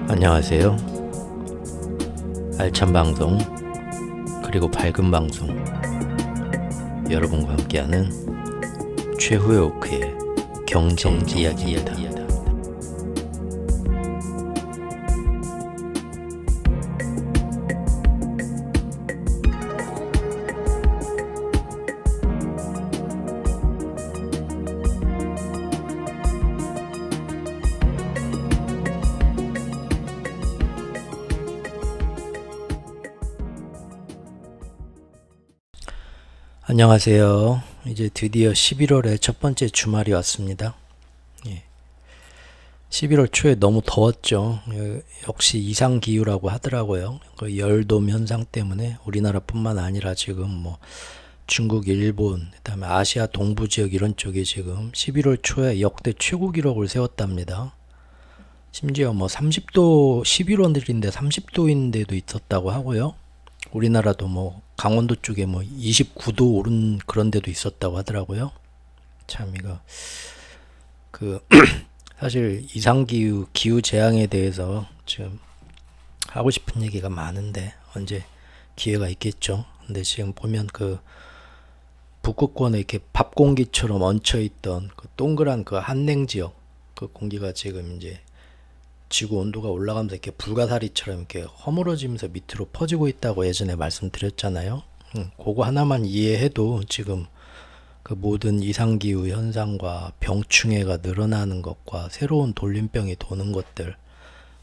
안녕하세요. 알찬 방송 그리고 밝은 방송 여러분과 함께하는 최후의 오크의 경제 이야기입니다. 안녕하세요. 이제 드디어 11월의 첫 번째 주말이 왔습니다. 11월 초에 너무 더웠죠. 역시 이상기후라고 하더라고요. 그 열돔 현상 때문에 우리나라뿐만 아니라 지금 뭐 중국, 일본, 그다음에 아시아 동부 지역 이런 쪽에 지금 11월 초에 역대 최고 기록을 세웠답니다. 심지어 뭐 30도, 11월인데 30도인 데도 있었다고 하고요. 우리나라도 뭐 강원도 쪽에 뭐 29도 오른 그런 데도 있었다고 하더라고요. 참 이거 사실 이상기후 기후 재앙에 대해서 지금 하고 싶은 얘기가 많은데 언제 기회가 있겠죠. 근데 지금 보면 그 북극권에 이렇게 밥 공기처럼 얹혀 있던 그 동그란 그 한냉 지역 그 공기가 지금 이제 지구 온도가 올라가면서 이렇게 불가사리처럼 이렇게 허물어지면서 밑으로 퍼지고 있다고 예전에 말씀드렸잖아요. 그거 하나만 이해해도 지금 그 모든 이상기후 현상과 병충해가 늘어나는 것과 새로운 돌림병이 도는 것들,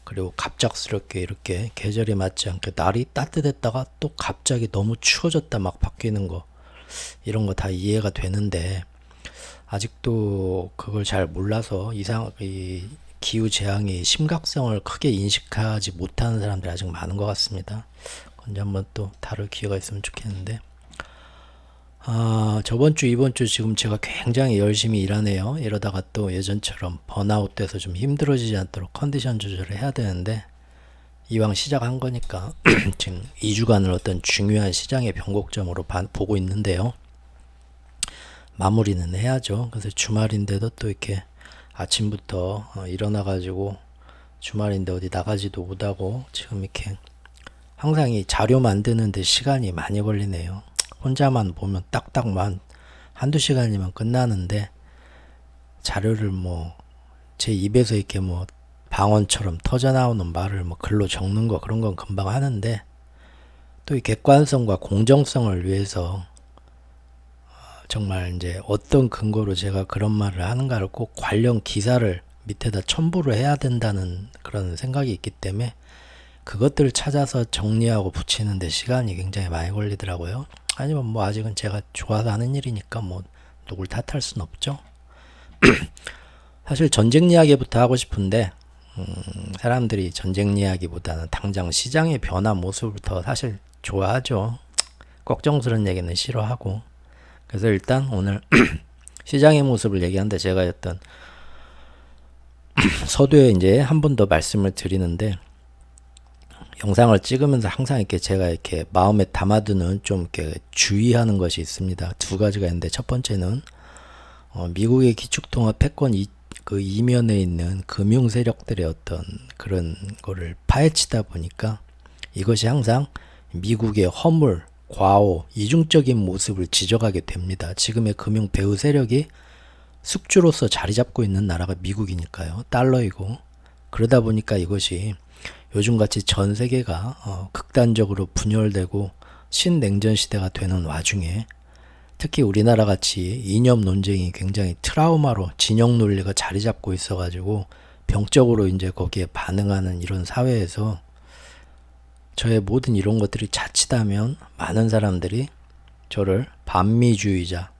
그리고 갑작스럽게 이렇게 계절이 맞지 않게 날이 따뜻했다가 또 갑자기 너무 추워졌다 막 바뀌는 거, 이런 거 다 이해가 되는데 아직도 그걸 잘 몰라서 이 기후 재앙의 심각성을 크게 인식하지 못하는 사람들이 아직 많은 것 같습니다. 언제 한번 또 다룰 기회가 있으면 좋겠는데, 저번 주, 이번 주 지금 제가 굉장히 열심히 일하네요. 이러다가 또 예전처럼 번아웃 돼서 좀 힘들어지지 않도록 컨디션 조절을 해야 되는데, 이왕 시작한 거니까 지금 2주간을 어떤 중요한 시장의 변곡점으로 보고 있는데요. 마무리는 해야죠. 그래서 주말인데도 또 이렇게 아침부터 일어나가지고 주말인데 어디 나가지도 못하고 지금 이렇게 항상 이 자료 만드는데 시간이 많이 걸리네요. 혼자만 보면 딱딱만 한두 시간이면 끝나는데 자료를 뭐 제 입에서 이렇게 뭐 방언처럼 터져나오는 말을 뭐 글로 적는 거 그런 건 금방 하는데, 또 이 객관성과 공정성을 위해서 정말 이제 어떤 근거로 제가 그런 말을 하는가를 꼭 관련 기사를 밑에다 첨부를 해야 된다는 그런 생각이 있기 때문에 그것들을 찾아서 정리하고 붙이는데 시간이 굉장히 많이 걸리더라고요. 아니면 뭐 아직은 제가 좋아서 하는 일이니까 뭐 누굴 탓할 순 없죠. 사실 전쟁 이야기부터 하고 싶은데 사람들이 전쟁 이야기보다는 당장 시장의 변화 모습부터 사실 좋아하죠. 걱정스러운 얘기는 싫어하고. 그래서 일단 오늘 시장의 모습을 얘기하는데 제가 어떤 서두에 이제 한 번 더 말씀을 드리는데, 영상을 찍으면서 항상 이렇게 제가 이렇게 마음에 담아두는 좀 이렇게 주의하는 것이 있습니다. 두 가지가 있는데, 첫 번째는 미국의 기축통화 패권 그 이면에 있는 금융 세력들의 어떤 그런 거를 파헤치다 보니까 이것이 항상 미국의 허물, 과오, 이중적인 모습을 지적하게 됩니다. 지금의 금융 배후 세력이 숙주로서 자리 잡고 있는 나라가 미국이니까요. 달러이고. 그러다 보니까 이것이 요즘같이 전 세계가 극단적으로 분열되고 신냉전 시대가 되는 와중에 특히 우리나라 같이 이념 논쟁이 굉장히 트라우마로 진영 논리가 자리 잡고 있어가지고 병적으로 이제 거기에 반응하는 이런 사회에서 저의 모든 이런 것들이 자칫하면 많은 사람들이 저를 반미주의자,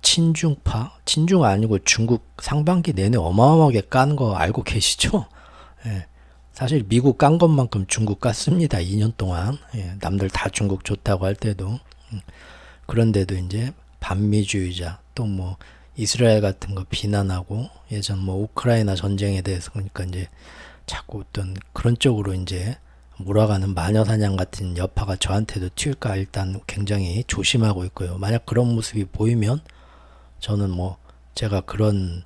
친중파, 친중 아니고 중국 상반기 내내 어마어마하게 깐 거 알고 계시죠? 예. 사실 미국 깐 것만큼 중국 깠습니다. 2년 동안. 예. 남들 다 중국 좋다고 할 때도. 그런데도 이제 반미주의자, 또 뭐 이스라엘 같은 거 비난하고 예전 뭐 우크라이나 전쟁에 대해서 그러니까 이제 자꾸 어떤 그런 쪽으로 이제 몰아가는 마녀사냥 같은 여파가 저한테도 튈까 일단 굉장히 조심하고 있고요. 만약 그런 모습이 보이면 저는 뭐 제가 그런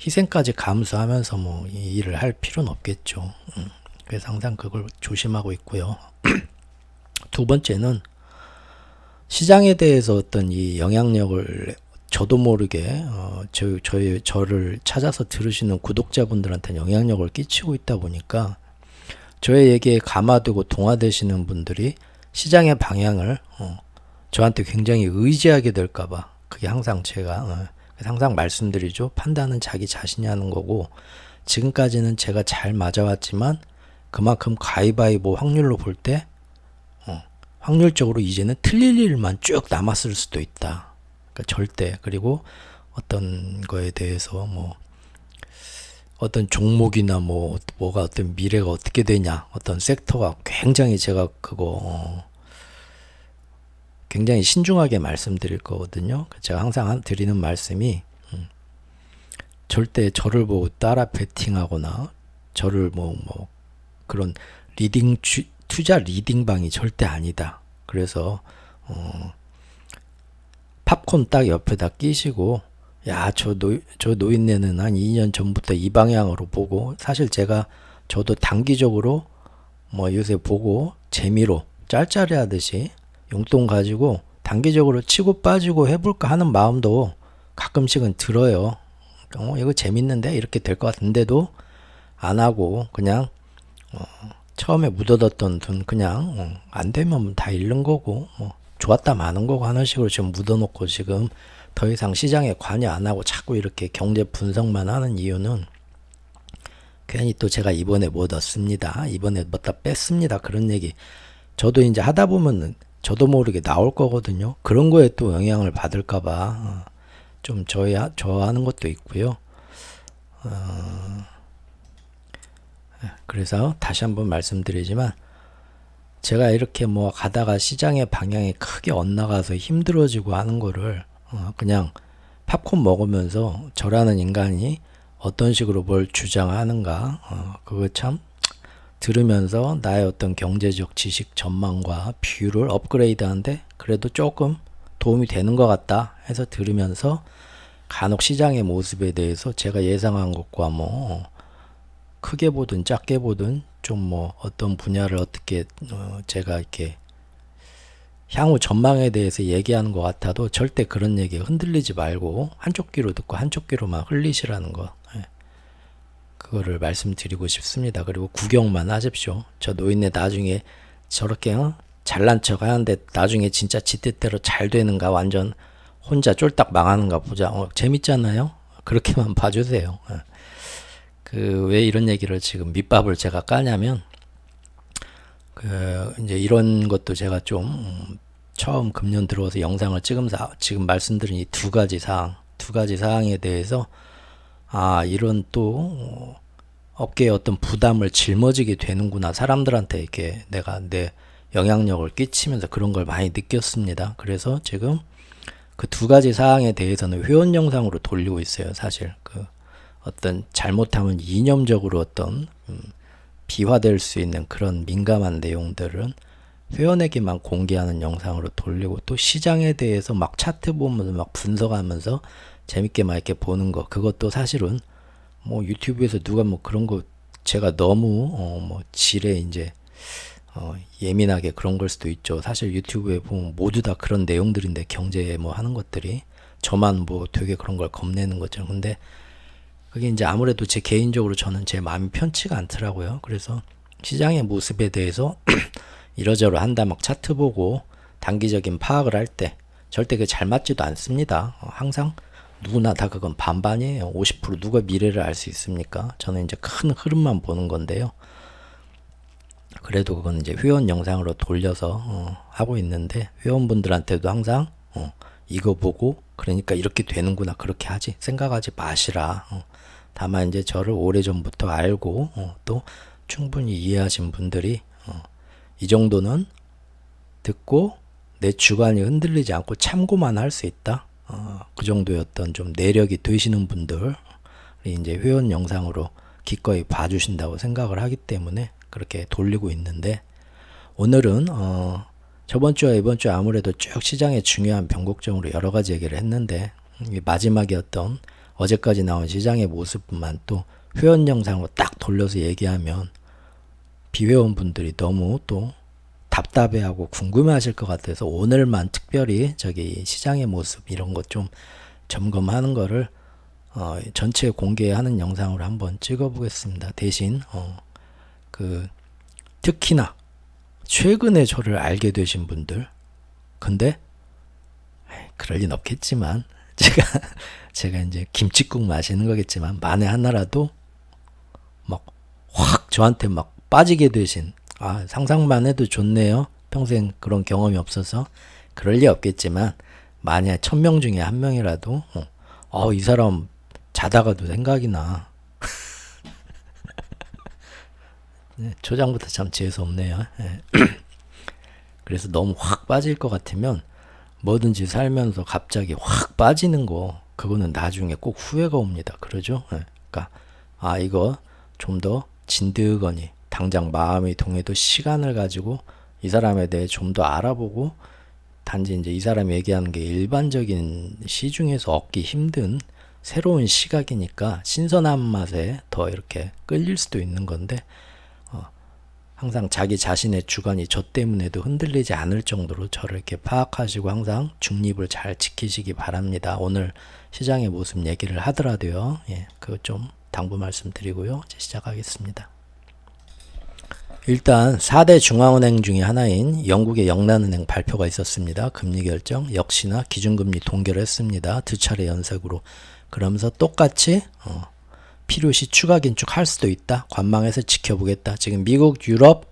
희생까지 감수하면서 뭐 이 일을 할 필요는 없겠죠. 그래서 항상 그걸 조심하고 있고요. 두 번째는 시장에 대해서 어떤 이 영향력을 저도 모르게 저를 찾아서 들으시는 구독자분들한테 영향력을 끼치고 있다 보니까 저의 얘기에 감화되고 동화되시는 분들이 시장의 방향을 저한테 굉장히 의지하게 될까봐 그게 항상 제가 항상 말씀드리죠. 판단은 자기 자신이 하는 거고 지금까지는 제가 잘 맞아왔지만 그만큼 가위바위보 확률로 볼 때 확률적으로 이제는 틀릴 일만 쭉 남았을 수도 있다. 그러니까 절대. 그리고 어떤 거에 대해서 뭐 어떤 종목이나 뭐가 어떤 미래가 어떻게 되냐, 어떤 섹터가 굉장히 제가 그거 굉장히 신중하게 말씀드릴 거거든요. 제가 항상 드리는 말씀이 절대 저를 보고 따라 베팅하거나 저를 뭐 그런 투자 리딩방이 절대 아니다. 그래서 팝콘 딱 옆에다 끼시고 야, 저 노인네는 한 2년 전부터 이 방향으로 보고 사실 저도 단기적으로 뭐 요새 보고 재미로 짤짤해 하듯이 용돈 가지고 단기적으로 치고 빠지고 해볼까 하는 마음도 가끔씩은 들어요. 이거 재밌는데 이렇게 될 것 같은데도 안 하고 그냥 처음에 묻어뒀던 돈 그냥 안 되면 다 잃는 거고 좋았다 마는 거고 하는 식으로 지금 묻어놓고 지금 더 이상 시장에 관여 안 하고 자꾸 이렇게 경제 분석만 하는 이유는 괜히 또 제가 이번에 뭐 넣습니다. 이번에 뭐다 뺐습니다. 그런 얘기 저도 이제 하다 보면 저도 모르게 나올 거거든요. 그런 거에 또 영향을 받을까봐 좀 저하는 것도 있고요. 그래서 다시 한번 말씀드리지만 제가 이렇게 뭐 가다가 시장의 방향이 크게 엇나가서 힘들어지고 하는 거를 그냥 팝콘 먹으면서 저라는 인간이 어떤 식으로 뭘 주장하는가 그거 참 들으면서 나의 어떤 경제적 지식 전망과 뷰를 업그레이드하는데 그래도 조금 도움이 되는 것 같다 해서 들으면서 간혹 시장의 모습에 대해서 제가 예상한 것과 뭐 크게 보든 작게 보든 좀 뭐 어떤 분야를 어떻게 제가 이렇게 향후 전망에 대해서 얘기하는 것 같아도 절대 그런 얘기에 흔들리지 말고 한쪽 귀로 듣고 한쪽 귀로만 흘리시라는 거 그거를 말씀드리고 싶습니다. 그리고 구경만 하십시오. 저 노인네 나중에 저렇게 잘난 척 하는데 나중에 진짜 지 뜻대로 잘 되는가 완전 혼자 쫄딱 망하는가 보자. 재밌잖아요. 그렇게만 봐주세요. 왜 이런 얘기를 지금 밑밥을 제가 까냐면 이제 이런 것도 제가 좀 처음 금년 들어와서 영상을 찍으면서 지금 말씀드린 이 두 가지 사항에 대해서 이런 또 업계에 어떤 부담을 짊어지게 되는구나. 사람들한테 이렇게 내가 내 영향력을 끼치면서 그런 걸 많이 느꼈습니다. 그래서 지금 그 두 가지 사항에 대해서는 회원 영상으로 돌리고 있어요. 사실 어떤 잘못하면 이념적으로 어떤 비화될 수 있는 그런 민감한 내용들은 회원에게만 공개하는 영상으로 돌리고 또 시장에 대해서 막 차트 보면서 막 분석하면서 재밌게 막 이렇게 보는 거 그것도 사실은 뭐 유튜브에서 누가 뭐 그런 거 제가 너무 뭐 질에 이제 예민하게 그런 걸 수도 있죠. 사실 유튜브에 보면 모두 다 그런 내용들인데 경제 뭐 하는 것들이 저만 뭐 되게 그런 걸 겁내는 거죠. 근데 그게 이제 아무래도 제 개인적으로 저는 제 마음이 편치가 않더라고요. 그래서 시장의 모습에 대해서 이러저러 한다 막 차트 보고 단기적인 파악을 할 때 절대 그게 잘 맞지도 않습니다. 항상 누구나 다 그건 반반이에요. 50% 누가 미래를 알 수 있습니까? 저는 이제 큰 흐름만 보는 건데요. 그래도 그건 이제 회원 영상으로 돌려서 하고 있는데 회원분들한테도 항상 이거 보고 그러니까 이렇게 되는구나 그렇게 하지 생각하지 마시라. 다만 이제 저를 오래전부터 알고 또 충분히 이해하신 분들이 이 정도는 듣고 내 주관이 흔들리지 않고 참고만 할 수 있다. 그 정도의 어떤 좀 내력이 되시는 분들이 이제 회원 영상으로 기꺼이 봐주신다고 생각을 하기 때문에 그렇게 돌리고 있는데 오늘은 저번 주와 이번 주 아무래도 쭉 시장의 중요한 변곡점으로 여러 가지 얘기를 했는데 마지막에 어떤 어제까지 나온 시장의 모습만 또 회원 영상으로 딱 돌려서 얘기하면 비회원분들이 너무 또 답답해하고 궁금해하실 것 같아서 오늘만 특별히 저기 시장의 모습 이런 것 좀 점검하는 거를 전체 공개하는 영상으로 한번 찍어 보겠습니다. 대신 그 특히나 최근에 저를 알게 되신 분들, 근데 그럴 리는 없겠지만 제가 이제 김칫국 마시는 거겠지만 만에 하나라도 막 확 저한테 막 빠지게 되신, 상상만 해도 좋네요. 평생 그런 경험이 없어서 그럴 리 없겠지만 만약 1000명 중에 한 명이라도 이 사람 자다가도 생각이 나. 네, 초장부터 참 재수없네요. 네. 그래서 너무 확 빠질 것 같으면 뭐든지 살면서 갑자기 확 빠지는 거, 그거는 나중에 꼭 후회가 옵니다. 그러죠? 네. 그러니까 이거 좀 더 진드거니 당장 마음이 동해도 시간을 가지고 이 사람에 대해 좀 더 알아보고, 단지 이제 이 사람이 얘기하는 게 일반적인 시중에서 얻기 힘든 새로운 시각이니까 신선한 맛에 더 이렇게 끌릴 수도 있는 건데, 항상 자기 자신의 주관이 저 때문에도 흔들리지 않을 정도로 저를 이렇게 파악하시고 항상 중립을 잘 지키시기 바랍니다. 오늘 시장의 모습 얘기를 하더라도요. 예, 그거 좀 당부 말씀드리고요. 이제 시작하겠습니다. 일단 4대 중앙은행 중에 하나인 영국의 영란은행 발표가 있었습니다. 금리 결정 역시나 기준금리 동결을 했습니다. 2차례 연속으로. 그러면서 똑같이 필요시 추가 긴축할 수도 있다. 관망해서 지켜보겠다. 지금 미국, 유럽,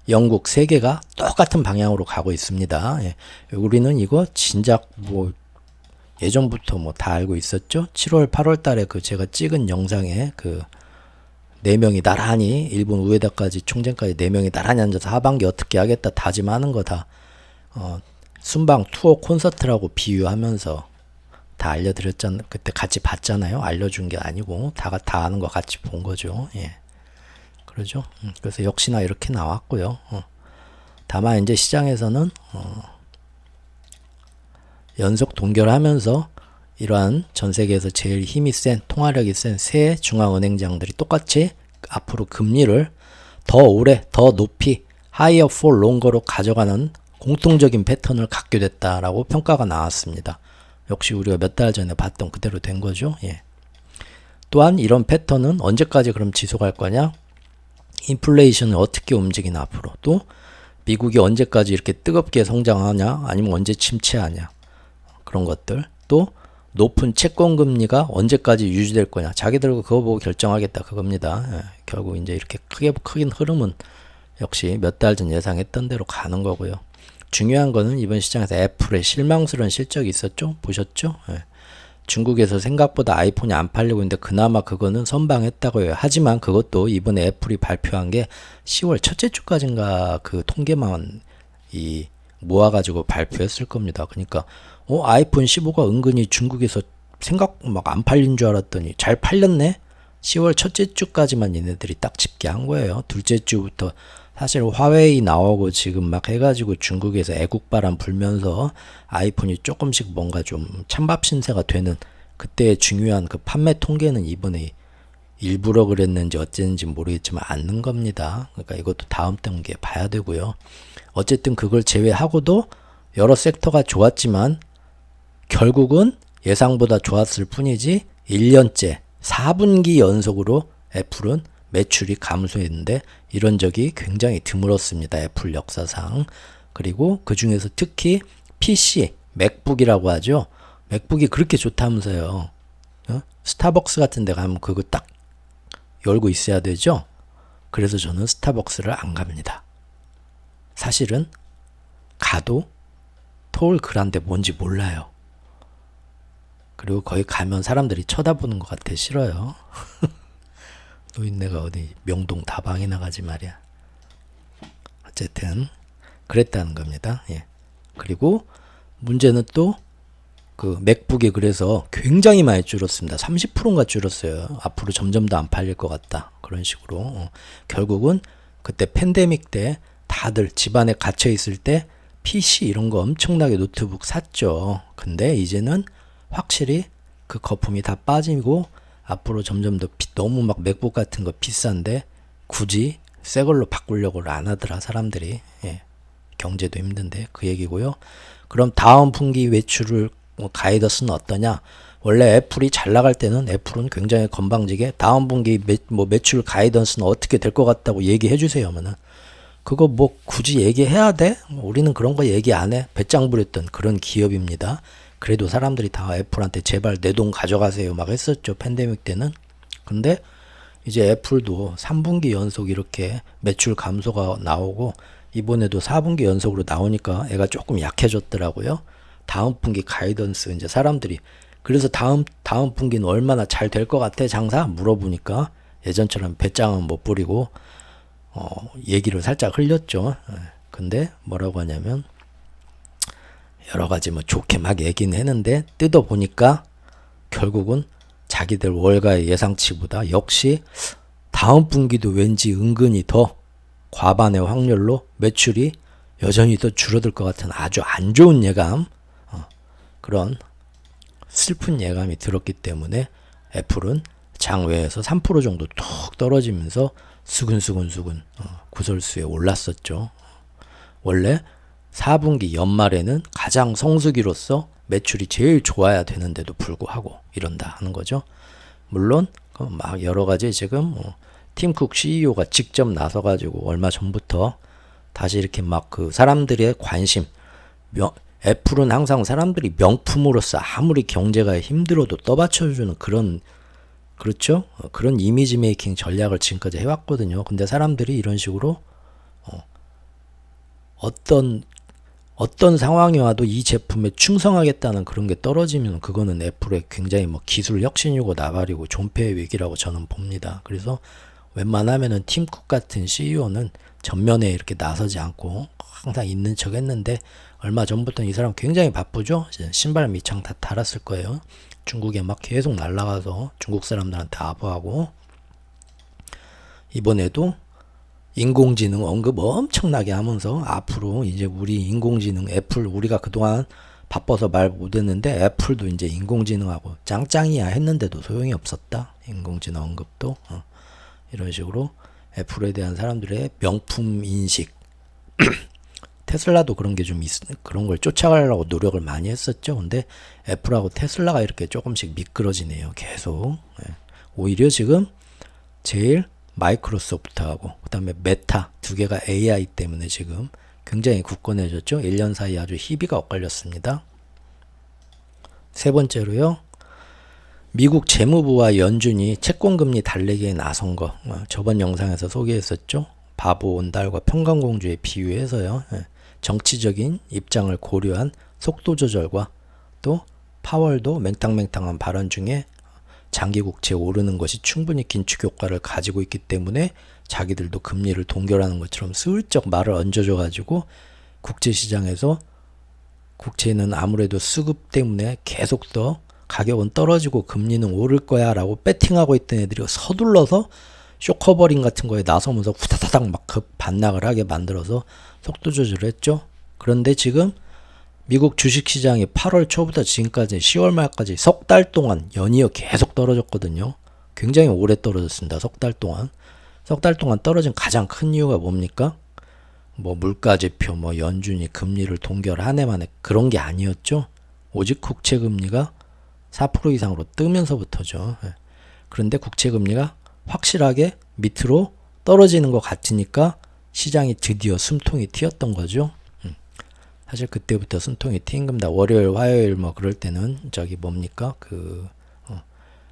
영국 세 개가 똑같은 방향으로 가고 있습니다. 예. 우리는 이거 진작 예전부터 다 알고 있었죠. 7월, 8월 달에 제가 찍은 영상에 4명이 나란히 일본 우에다까지 총재까지 4명이 나란히 앉아서 하반기 어떻게 하겠다 다짐하는 거 다 순방 투어 콘서트라고 비유하면서 다 알려드렸잖아요. 그때 같이 봤잖아요. 알려준 게 아니고 다 아는 거 같이 본 거죠. 예. 그러죠. 그래서 역시나 이렇게 나왔고요. 다만 이제 시장에서는 연속 동결하면서 이러한 전 세계에서 제일 힘이 센, 통화력이 센 세 중앙은행장들이 똑같이 앞으로 금리를 더 오래, 더 높이 higher for longer로 가져가는 공통적인 패턴을 갖게 됐다라고 평가가 나왔습니다. 역시 우리가 몇 달 전에 봤던 그대로 된 거죠. 예. 또한 이런 패턴은 언제까지 그럼 지속할 거냐? 인플레이션을 어떻게 움직이나 앞으로, 또 미국이 언제까지 이렇게 뜨겁게 성장하냐, 아니면 언제 침체하냐, 그런 것들, 또 높은 채권금리가 언제까지 유지될 거냐, 자기들 그거 보고 결정하겠다 그겁니다. 예. 결국 이제 이렇게 큰 흐름은 역시 몇 달 전 예상했던 대로 가는 거고요. 중요한 거는 이번 시장에서 애플의 실망스러운 실적이 있었죠? 보셨죠? 예. 중국에서 생각보다 아이폰이 안 팔리고 있는데 그나마 그거는 선방했다고 해요. 하지만 그것도 이번에 애플이 발표한 게 10월 첫째 주까지인가 그 통계만 모아가지고 발표했을 겁니다. 그러니까 아이폰 15가 은근히 중국에서 생각 막 안 팔린 줄 알았더니 잘 팔렸네? 10월 첫째 주까지만 얘네들이 딱 집계한 거예요. 둘째 주부터 사실 화웨이 나오고 지금 막 해가지고 중국에서 애국바람 불면서 아이폰이 조금씩 뭔가 좀 찬밥 신세가 되는 그때의 중요한 그 판매 통계는 이번에 일부러 그랬는지 어쨌는지 모르겠지만 않는 겁니다. 그러니까 이것도 다음 단계 봐야 되고요. 어쨌든 그걸 제외하고도 여러 섹터가 좋았지만 결국은 예상보다 좋았을 뿐이지 1년째 4분기 연속으로 애플은 매출이 감소했는데 이런 적이 굉장히 드물었습니다. 애플 역사상. 그리고 그 중에서 특히 PC, 맥북이라고 하죠. 맥북이 그렇게 좋다면서요. 스타벅스 같은 데 가면 그거 딱 열고 있어야 되죠. 그래서 저는 스타벅스를 안 갑니다. 사실은 가도 토올 그란데 뭔지 몰라요. 그리고 거기 가면 사람들이 쳐다보는 것 같아 싫어요. 노인네가 어디 명동 다방이나 가지 말이야. 어쨌든 그랬다는 겁니다. 예. 그리고 문제는 또 그 맥북이 그래서 굉장히 많이 줄었습니다. 30%인가 줄었어요. 앞으로 점점 더 안 팔릴 것 같다. 그런 식으로. 결국은 그때 팬데믹 때 다들 집안에 갇혀 있을 때 PC 이런 거 엄청나게 노트북 샀죠. 근데 이제는 확실히 그 거품이 다 빠지고 앞으로 점점 더 너무 막 맥북 같은 거 비싼데 굳이 새 걸로 바꾸려고 안 하더라 사람들이. 예. 경제도 힘든데 그 얘기고요. 그럼 다음 분기 매출을 가이던스는 어떠냐? 원래 애플이 잘 나갈 때는 애플은 굉장히 건방지게 다음 분기 매출 가이던스는 어떻게 될 것 같다고 얘기해 주세요 하면은 그거 뭐 굳이 얘기해야 돼? 우리는 그런 거 얘기 안 해. 배짱 부렸던 그런 기업입니다. 그래도 사람들이 다 애플한테 제발 내 돈 가져가세요 막 했었죠. 팬데믹 때는. 근데 이제 애플도 3분기 연속 이렇게 매출 감소가 나오고 이번에도 4분기 연속으로 나오니까 애가 조금 약해졌더라고요. 다음 분기 가이던스 이제 사람들이 그래서 다음 분기는 얼마나 잘 될 것 같아 장사 물어보니까 예전처럼 배짱은 못 부리고 얘기를 살짝 흘렸죠. 근데 뭐라고 하냐면 여러 가지 뭐 좋게 막 얘기는 했는데 뜯어 보니까 결국은 자기들 월가의 예상치보다 역시 다음 분기도 왠지 은근히 더 과반의 확률로 매출이 여전히 더 줄어들 것 같은 아주 안 좋은 예감, 그런 슬픈 예감이 들었기 때문에 애플은 장외에서 3% 정도 툭 떨어지면서 수근수근 구설수에 올랐었죠. 원래 4분기 연말에는 가장 성수기로서 매출이 제일 좋아야 되는데도 불구하고 이런다 하는 거죠. 물론 막 여러 가지 지금 팀 쿡 CEO가 직접 나서가지고 얼마 전부터 다시 이렇게 막 그 사람들의 관심, 애플은 항상 사람들이 명품으로서 아무리 경제가 힘들어도 떠받쳐주는 그런, 그렇죠? 그런 이미지 메이킹 전략을 지금까지 해왔거든요. 근데 사람들이 이런 식으로 어떤 상황이 와도 이 제품에 충성하겠다는 그런 게 떨어지면 그거는 애플의 굉장히 뭐 기술 혁신이고 나발이고 존폐의 위기라고 저는 봅니다. 그래서 웬만하면은 팀 쿡 같은 CEO는 전면에 이렇게 나서지 않고 항상 있는 척 했는데 얼마 전부터는 이 사람 굉장히 바쁘죠. 신발 밑창 다 달았을 거예요. 중국에 막 계속 날아가서 중국 사람들한테 아부하고 이번에도 인공지능 언급 엄청나게 하면서 앞으로 이제 우리 인공지능 애플 우리가 그동안 바빠서 말 못했는데 애플도 이제 인공지능하고 짱짱이야 했는데도 소용이 없었다. 인공지능 언급도 이런 식으로 애플에 대한 사람들의 명품 인식 테슬라도 그런 게 좀 그런 걸 쫓아가려고 노력을 많이 했었죠. 근데 애플하고 테슬라가 이렇게 조금씩 미끄러지네요. 계속. 오히려 지금 제일 마이크로소프트하고 그 다음에 메타 두 개가 AI 때문에 지금 굉장히 굳건해졌죠. 1년 사이 아주 희비가 엇갈렸습니다. 세 번째로요. 미국 재무부와 연준이 채권금리 달래기에 나선 거 저번 영상에서 소개했었죠. 바보 온달과 평강공주에 비유해서요. 정치적인 입장을 고려한 속도 조절과 또 파월도 맹탕맹탕한 발언 중에 장기 국채 오르는 것이 충분히 긴축 효과를 가지고 있기 때문에 자기들도 금리를 동결하는 것처럼 슬쩍 말을 얹어줘 가지고 국제시장에서 국채는 아무래도 수급 때문에 계속 더 가격은 떨어지고 금리는 오를 거야 라고 배팅하고 있던 애들이 서둘러서 쇼커버링 같은 거에 나서면서 후다다닥 막 급 반락을 하게 만들어서 속도 조절을 했죠. 그런데 지금 미국 주식시장이 8월 초부터 지금까지 10월 말까지 석 달 동안 연이어 계속 떨어졌거든요. 굉장히 오래 떨어졌습니다. 석 달 동안. 석 달 동안 떨어진 가장 큰 이유가 뭡니까? 뭐 물가지표, 뭐 연준이 금리를 동결한 해 만에 그런 게 아니었죠. 오직 국채금리가 4% 이상으로 뜨면서부터죠. 그런데 국채금리가 확실하게 밑으로 떨어지는 것 같으니까 시장이 드디어 숨통이 튀었던 거죠. 사실 그때부터 숨통이 튄 겁니다. 월요일, 화요일 뭐 그럴 때는 저기 뭡니까?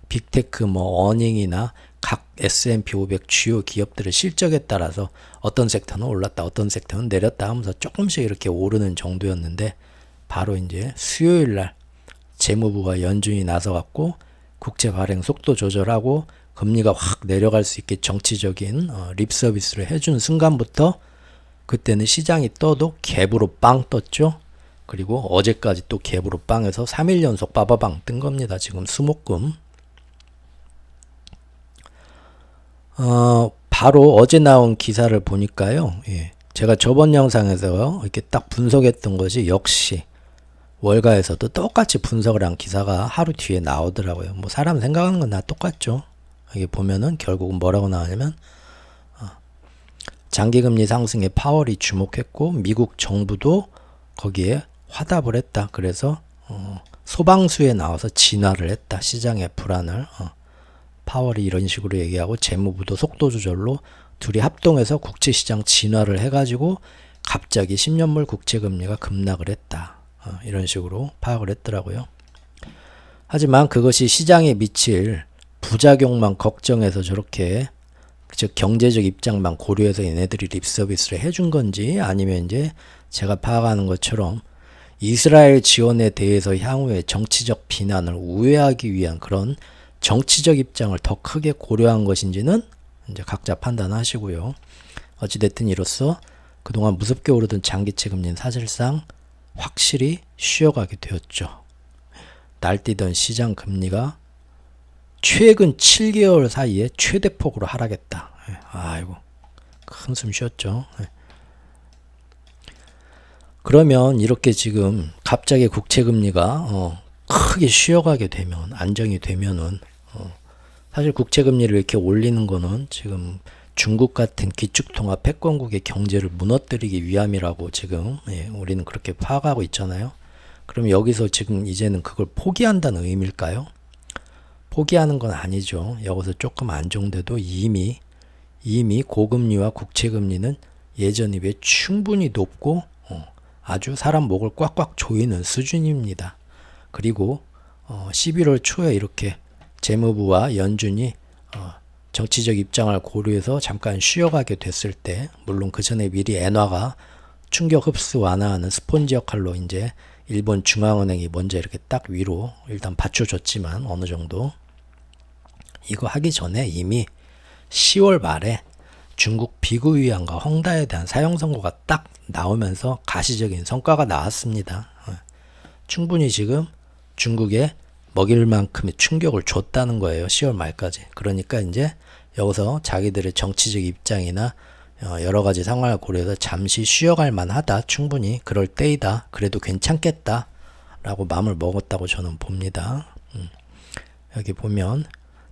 빅테크 뭐 어닝이나 각 S&P 500 주요 기업들의 실적에 따라서 어떤 섹터는 올랐다, 어떤 섹터는 내렸다 하면서 조금씩 이렇게 오르는 정도였는데 바로 이제 수요일 날 재무부가 연준이 나서 갖고 국채 발행 속도 조절하고 금리가 확 내려갈 수 있게 정치적인 립 서비스를 해준 순간부터 그때는 시장이 떠도 갭으로 빵 떴죠. 그리고 어제까지 또 갭으로 빵해서 3일 연속 빠바방 뜬 겁니다. 지금 수목금. 바로 어제 나온 기사를 보니까요. 제가 저번 영상에서 이렇게 딱 분석했던 것이 역시 월가에서도 똑같이 분석을 한 기사가 하루 뒤에 나오더라고요. 뭐 사람 생각하는 건 다 똑같죠. 여기 보면은 결국은 뭐라고 나오냐면 장기금리 상승에 파월이 주목했고 미국 정부도 거기에 화답을 했다. 그래서 소방수에 나와서 진화를 했다. 시장의 불안을. 파월이 이런 식으로 얘기하고 재무부도 속도 조절로 둘이 합동해서 국채시장 진화를 해가지고 갑자기 10년물 국채금리가 급락을 했다. 이런 식으로 파악을 했더라고요. 하지만 그것이 시장에 미칠 부작용만 걱정해서 저렇게 즉 경제적 입장만 고려해서 얘네들이 립서비스를 해준 건지 아니면 이제 제가 파악하는 것처럼 이스라엘 지원에 대해서 향후에 정치적 비난을 우회하기 위한 그런 정치적 입장을 더 크게 고려한 것인지는 이제 각자 판단하시고요. 어찌됐든 이로써 그동안 무섭게 오르던 장기채 금리는 사실상 확실히 쉬어가게 되었죠. 날뛰던 시장 금리가 최근 7개월 사이에 최대폭으로 하락했다. 아이고, 큰 숨 쉬었죠. 그러면 이렇게 지금 갑자기 국채금리가 크게 쉬어가게 되면, 안정이 되면은 사실 국채금리를 이렇게 올리는 거는 지금 중국 같은 기축통화 패권국의 경제를 무너뜨리기 위함이라고 지금 우리는 그렇게 파악하고 있잖아요. 그럼 여기서 지금 이제는 그걸 포기한다는 의미일까요? 포기하는 건 아니죠. 여기서 조금 안정돼도 이미 고금리와 국채금리는 예전에 비해 충분히 높고 아주 사람 목을 꽉꽉 조이는 수준입니다. 그리고 11월 초에 이렇게 재무부와 연준이 정치적 입장을 고려해서 잠깐 쉬어가게 됐을 때, 물론 그 전에 미리 엔화가 충격 흡수 완화하는 스폰지 역할로 이제 일본 중앙은행이 먼저 이렇게 딱 위로 일단 받쳐줬지만 어느 정도 이거 하기 전에 이미 10월 말에 중국 비구 위안과 헝다에 대한 사형 선고가 딱 나오면서 가시적인 성과가 나왔습니다. 충분히 지금 중국에 먹일 만큼의 충격을 줬다는 거예요. 10월 말까지. 그러니까 이제 여기서 자기들의 정치적 입장이나 여러 가지 상황을 고려해서 잠시 쉬어갈 만하다. 충분히 그럴 때이다. 그래도 괜찮겠다. 라고 마음을 먹었다고 저는 봅니다. 여기 보면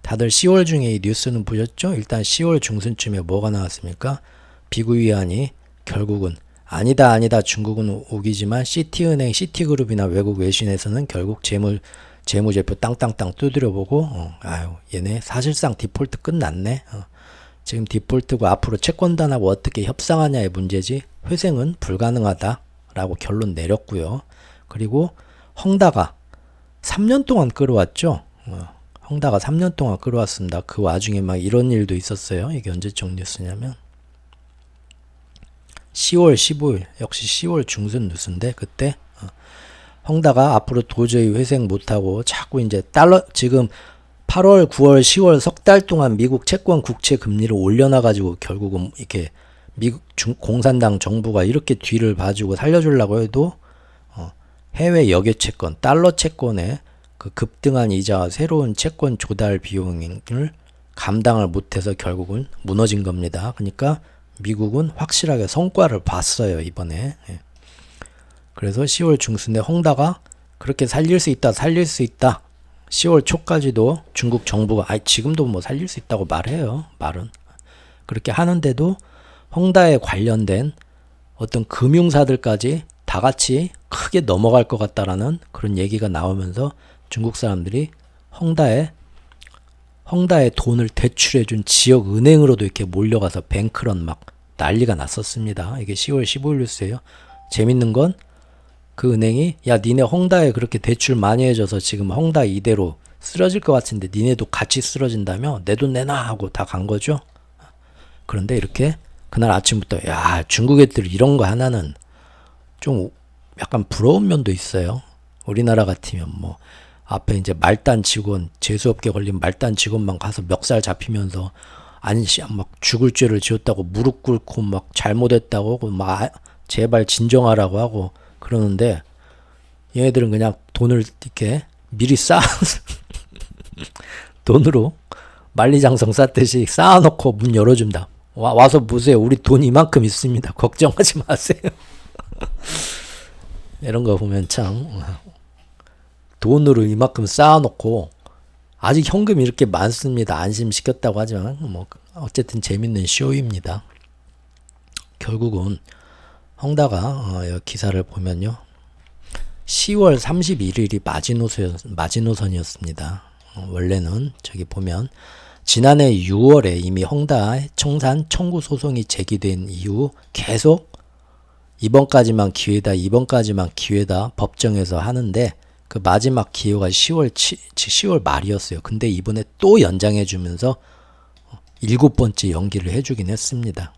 다들 10월 중에 이 뉴스는 보셨죠? 일단 10월 중순쯤에 뭐가 나왔습니까? 비구 위안이 결국은 아니다 중국은 우기지만 시티은행, 시티그룹이나 외국 외신에서는 결국 재무제표 땅땅땅 두드려보고 아유 얘네 사실상 디폴트 끝났네. 지금 디폴트고 앞으로 채권단하고 어떻게 협상하냐의 문제지 회생은 불가능하다라고 결론 내렸고요. 그리고 헝다가 3년 동안 끌어왔죠. 헝다가 3년 동안 끌어왔습니다. 그 와중에 막 이런 일도 있었어요. 이게 언제적 뉴스냐면 10월 15일 역시 10월 중순 뉴스인데 그때 헝다가 앞으로 도저히 회생 못하고 자꾸 이제 달러 지금 8월, 9월, 10월 석 달 동안 미국 채권 국채 금리를 올려놔가지고 결국은 이렇게 미국 공산당 정부가 이렇게 뒤를 봐주고 살려주려고 해도 해외 역외 채권, 달러 채권에 그 급등한 이자와 새로운 채권 조달 비용을 감당을 못해서 결국은 무너진 겁니다. 그러니까 미국은 확실하게 성과를 봤어요, 이번에. 그래서 10월 중순에 헝다가 그렇게 살릴 수 있다. 10월 초까지도 중국 정부가 지금도 뭐 살릴 수 있다고 말해요. 말은. 그렇게 하는데도 헝다에 관련된 어떤 금융사들까지 다 같이 크게 넘어갈 것 같다라는 그런 얘기가 나오면서 중국 사람들이 헝다에 돈을 대출해준 지역 은행으로도 이렇게 몰려가서 뱅크런 막 난리가 났었습니다. 이게 10월 15일 뉴스예요. 재밌는 건 그 은행이 야 니네 헝다에 그렇게 대출 많이 해줘서 지금 헝다 이대로 쓰러질 것 같은데 니네도 같이 쓰러진다며 내 돈 내놔 하고 다 간 거죠. 그런데 이렇게 그날 아침부터 야 중국 애들 이런 거 하나는 좀 약간 부러운 면도 있어요. 우리나라 같으면 뭐 앞에 이제 말단 직원 재수없게 걸린 말단 직원만 가서 멱살 잡히면서 막 죽을 죄를 지었다고 무릎 꿇고 막 잘못했다고 하고 막 제발 진정하라고 하고 그러는데 얘네들은 그냥 돈을 이렇게 미리 돈으로 만리장성 쌓듯이 쌓아놓고 문 열어준다. 와서 보세요. 우리 돈 이만큼 있습니다. 걱정하지 마세요. 이런 거 보면 참 돈으로 이만큼 쌓아놓고 아직 현금이 이렇게 많습니다. 안심시켰다고 하지만 뭐 어쨌든 재밌는 쇼입니다. 결국은 헝다가 기사를 보면요. 10월 31일이 마지노선이었습니다. 원래는 저기 보면 지난해 6월에 이미 헝다 청산 청구 소송이 제기된 이후 계속 이번까지만 기회다 법정에서 하는데 그 마지막 기회가 10월 말이었어요. 근데 이번에 또 연장해 주면서 7번째 연기를 해주긴 했습니다.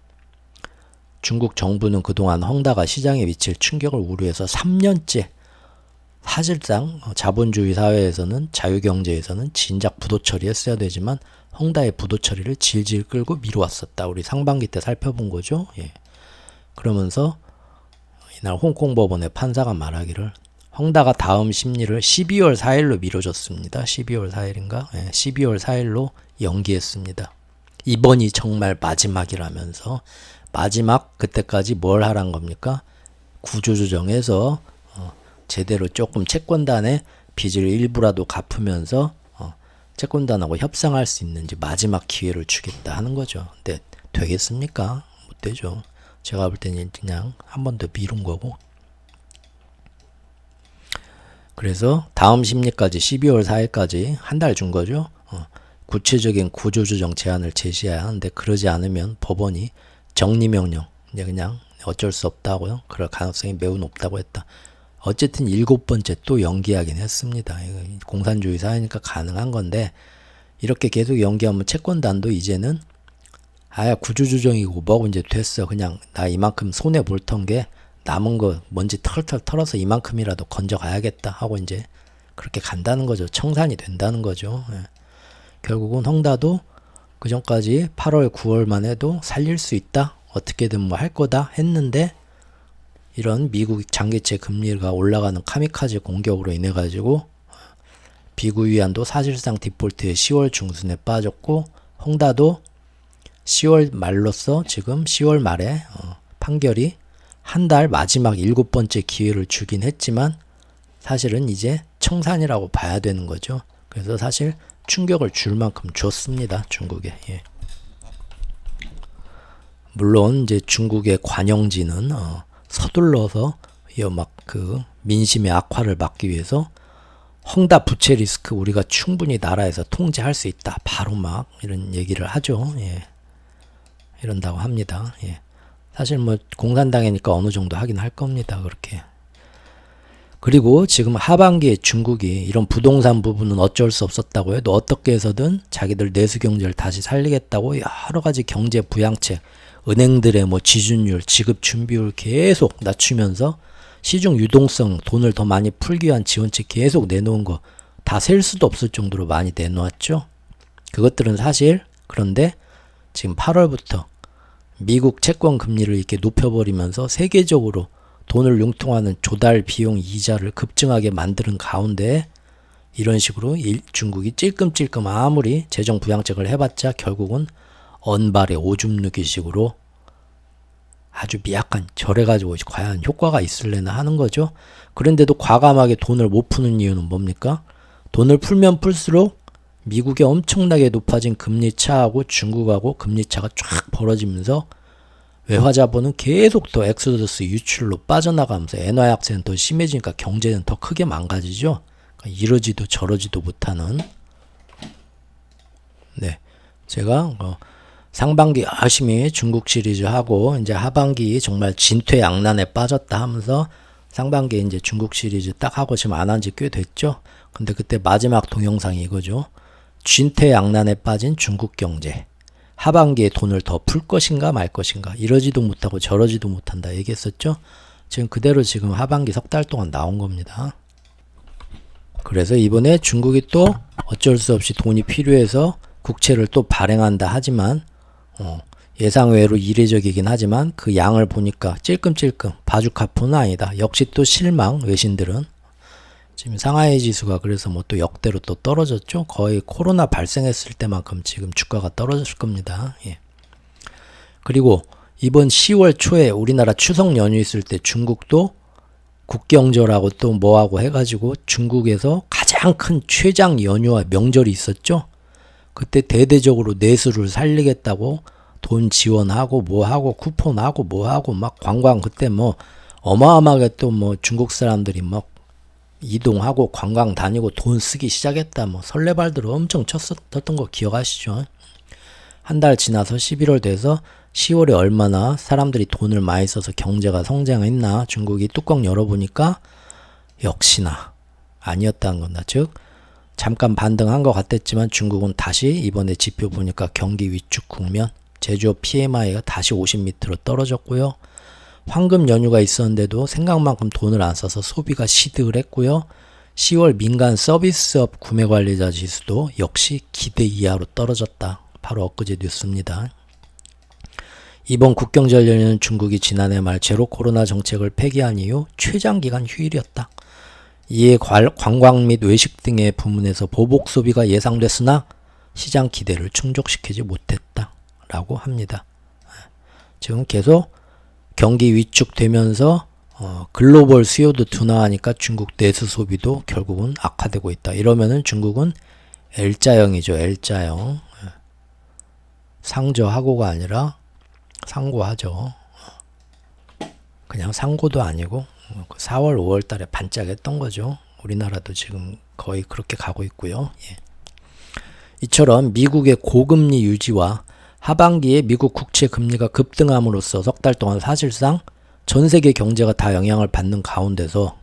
중국 정부는 그동안 헝다가 시장에 미칠 충격을 우려해서 3년째 사실상 자본주의 사회에서는 자유경제에서는 진작 부도 처리했어야 되지만 헝다의 부도 처리를 질질 끌고 미뤄왔었다. 우리 상반기 때 살펴본 거죠. 예. 그러면서 이날 홍콩 법원의 판사가 말하기를 헝다가 다음 심리를 12월 4일로 미뤄줬습니다. 12월 4일인가? 예, 12월 4일로 연기했습니다. 이번이 정말 마지막이라면서 마지막 그때까지 뭘 하란 겁니까? 구조조정해서 제대로 조금 채권단의 빚을 일부라도 갚으면서 채권단하고 협상할 수 있는지 마지막 기회를 주겠다 하는 거죠. 근데 되겠습니까? 못 되죠. 제가 볼 때는 그냥 한 번 더 미룬 거고. 그래서 다음 심리까지 12월 4일까지 한 달 준 거죠. 구체적인 구조조정 제안을 제시해야 하는데 그러지 않으면 법원이 정리명령 이제 그냥 어쩔 수 없다고요. 그럴 가능성이 매우 높다고 했다. 어쨌든 7번째 또 연기하긴 했습니다. 공산주의 사회니까 가능한 건데 이렇게 계속 연기하면 채권단도 이제는 아야 구조조정이고 뭐고 이제 됐어. 그냥 나 이만큼 손해 볼 턴 게 남은 거 먼지 털털 털어서 이만큼이라도 건져가야겠다 하고 이제 그렇게 간다는 거죠. 청산이 된다는 거죠. 예. 결국은 헝다도 그 전까지 8월 9월만 해도 살릴 수 있다. 어떻게든 뭐 할 거다 했는데 이런 미국 장기채 금리가 올라가는 카미카제 공격으로 인해 가지고 비구 위안도 사실상 디폴트에 10월 중순에 빠졌고 헝다도 10월 말로써 지금 10월 말에 판결이 한 달 마지막 7번째 기회를 주긴 했지만 사실은 이제 청산이라고 봐야 되는 거죠. 그래서 사실 충격을 줄 만큼 줬습니다. 중국에. 예. 물론 이제 중국의 관영지는 서둘러서 막 그 민심의 악화를 막기 위해서 헝다 부채 리스크 우리가 충분히 나라에서 통제할 수 있다. 바로 막 이런 얘기를 하죠. 예. 이런다고 합니다. 예. 사실 뭐 공산당이니까 어느 정도 하긴 할 겁니다. 그렇게. 그리고 지금 하반기에 중국이 이런 부동산 부분은 어쩔 수 없었다고 해도 어떻게 해서든 자기들 내수 경제를 다시 살리겠다고 여러 가지 경제 부양책, 은행들의 뭐 지준율, 지급 준비율 계속 낮추면서 시중 유동성, 돈을 더 많이 풀기 위한 지원책 계속 내놓은 거 다 셀 수도 없을 정도로 많이 내놓았죠. 그것들은 사실 그런데 지금 8월부터 미국 채권 금리를 이렇게 높여버리면서 세계적으로 돈을 융통하는 조달 비용 이자를 급증하게 만드는 가운데 이런 식으로 중국이 찔끔찔끔 아무리 재정 부양책을 해봤자 결국은 언발의 오줌 누기 식으로 아주 미약한 절해가지고 과연 효과가 있을래나 하는 거죠. 그런데도 과감하게 돈을 못 푸는 이유는 뭡니까? 돈을 풀면 풀수록 미국의 엄청나게 높아진 금리 차하고 중국하고 금리 차가 쫙 벌어지면서 외화 자본은 계속 더 엑소더스 유출로 빠져나가면서 엔화 약세는 더 심해지니까 경제는 더 크게 망가지죠. 그러니까 이러지도 저러지도 못하는. 네, 제가 상반기 열심히 중국 시리즈 하고 이제 하반기 정말 진퇴양난에 빠졌다 하면서 상반기에 이제 중국 시리즈 딱 하고 지금 안 한 지 꽤 됐죠. 근데 그때 마지막 동영상이 이거죠. 진퇴양난에 빠진 중국 경제. 하반기에 돈을 더 풀 것인가 말 것인가. 이러지도 못하고 저러지도 못한다 얘기했었죠. 지금 그대로 지금 하반기 석 달 동안 나온 겁니다. 그래서 이번에 중국이 또 어쩔 수 없이 돈이 필요해서 국채를 또 발행한다 하지만 예상외로 이례적이긴 하지만 그 양을 보니까 찔끔찔끔 바주카포는 아니다. 역시 또 실망 외신들은. 지금 상하이 지수가 그래서 뭐 또 역대로 또 떨어졌죠. 거의 코로나 발생했을 때만큼 지금 주가가 떨어졌을 겁니다. 예. 그리고 이번 10월 초에 우리나라 추석 연휴 있을 때 중국도 국경절하고 또 뭐하고 해가지고 중국에서 가장 큰 최장 연휴와 명절이 있었죠. 그때 대대적으로 내수를 살리겠다고 돈 지원하고 뭐하고 쿠폰하고 뭐하고 막 관광 그때 뭐 어마어마하게 또 뭐 중국 사람들이 막 이동하고 관광 다니고 돈 쓰기 시작했다. 뭐 설레발들 엄청 쳤었던 거 기억하시죠? 한 달 지나서 11월 돼서 10월에 얼마나 사람들이 돈을 많이 써서 경제가 성장했나 중국이 뚜껑 열어보니까 역시나 아니었다는 건다. 즉 잠깐 반등한 것 같았지만 중국은 다시 이번에 지표 보니까 경기 위축 국면 제조업 PMI가 다시 50 밑으로 떨어졌고요. 황금 연휴가 있었는데도 생각만큼 돈을 안 써서 소비가 시드를 했고요. 10월 민간 서비스업 구매관리자 지수도 역시 기대 이하로 떨어졌다. 바로 엊그제 뉴스입니다. 이번 국경절 연휴는 중국이 지난해 말 제로 코로나 정책을 폐기한 이후 최장기간 휴일이었다. 이에 관광 및 외식 등의 부문에서 보복 소비가 예상됐으나 시장 기대를 충족시키지 못했다. 라고 합니다. 지금 계속 경기 위축되면서 글로벌 수요도 둔화하니까 중국 내수 소비도 결국은 악화되고 있다. 이러면은 중국은 L자형이죠. L자형. 상저하고가 아니라 상고하죠. 그냥 상고도 아니고 4월 5월 달에 반짝했던 거죠. 우리나라도 지금 거의 그렇게 가고 있고요. 예. 이처럼 미국의 고금리 유지와 하반기에 미국 국채 금리가 급등함으로써 석 달 동안 사실상 전 세계 경제가 다 영향을 받는 가운데서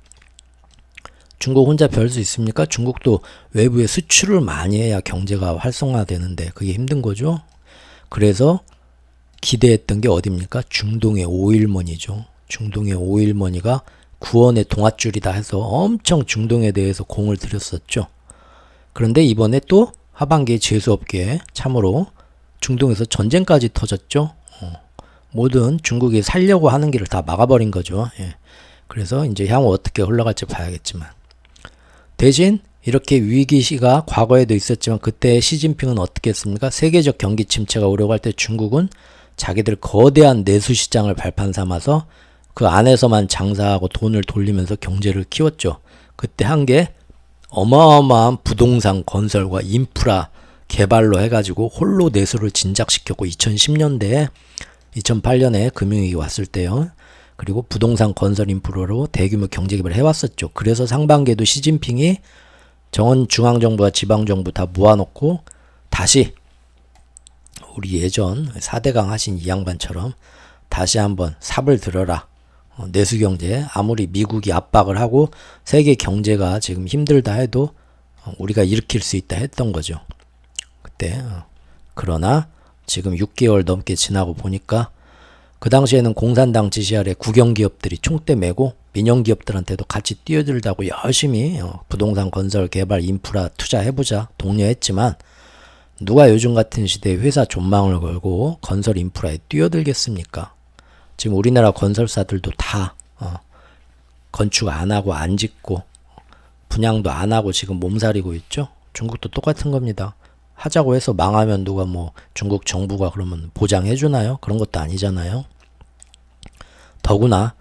중국 혼자 별 수 있습니까? 중국도 외부에 수출을 많이 해야 경제가 활성화되는데 그게 힘든 거죠. 그래서 기대했던 게 어딥니까? 중동의 오일머니죠. 중동의 오일머니가 구원의 동아줄이다 해서 엄청 중동에 대해서 공을 들였었죠. 그런데 이번에 또 하반기에 제수업계에 참으로 중동에서 전쟁까지 터졌죠. 모든 중국이 살려고 하는 길을 다 막아버린 거죠. 예. 그래서 이제 향후 어떻게 흘러갈지 봐야겠지만 대신 이렇게 위기시가 과거에도 있었지만 그때 시진핑은 어떻게 했습니까? 세계적 경기 침체가 오려고 할 때 중국은 자기들 거대한 내수 시장을 발판 삼아서 그 안에서만 장사하고 돈을 돌리면서 경제를 키웠죠. 그때 한 게 어마어마한 부동산 건설과 인프라 개발로 해가지고 홀로 내수를 진작시켰고 2010년대에 2008년에 금융위기 왔을 때요. 그리고 부동산 건설 인프라로 대규모 경제개발을 해왔었죠. 그래서 상반기에도 시진핑이 전 중앙정부와 지방정부 다 모아놓고 다시 우리 예전 4대강 하신 이 양반처럼 다시 한번 삽을 들어라. 내수경제 아무리 미국이 압박을 하고 세계 경제가 지금 힘들다 해도 우리가 일으킬 수 있다 했던 거죠. 그때 그러나 지금 6개월 넘게 지나고 보니까 그 당시에는 공산당 지시 아래 국영기업들이 총대 메고 민영기업들한테도 같이 뛰어들다고 열심히 부동산 건설 개발 인프라 투자해보자 독려했지만 누가 요즘 같은 시대에 회사 존망을 걸고 건설 인프라에 뛰어들겠습니까? 지금 우리나라 건설사들도 다 건축 안 하고 안 짓고 분양도 안 하고 지금 몸살이고 있죠. 중국도 똑같은 겁니다. 하자고 해서 망하면 누가 뭐 중국 정부가 그러면 보장해 주나요? 그런 것도 아니잖아요. 더구나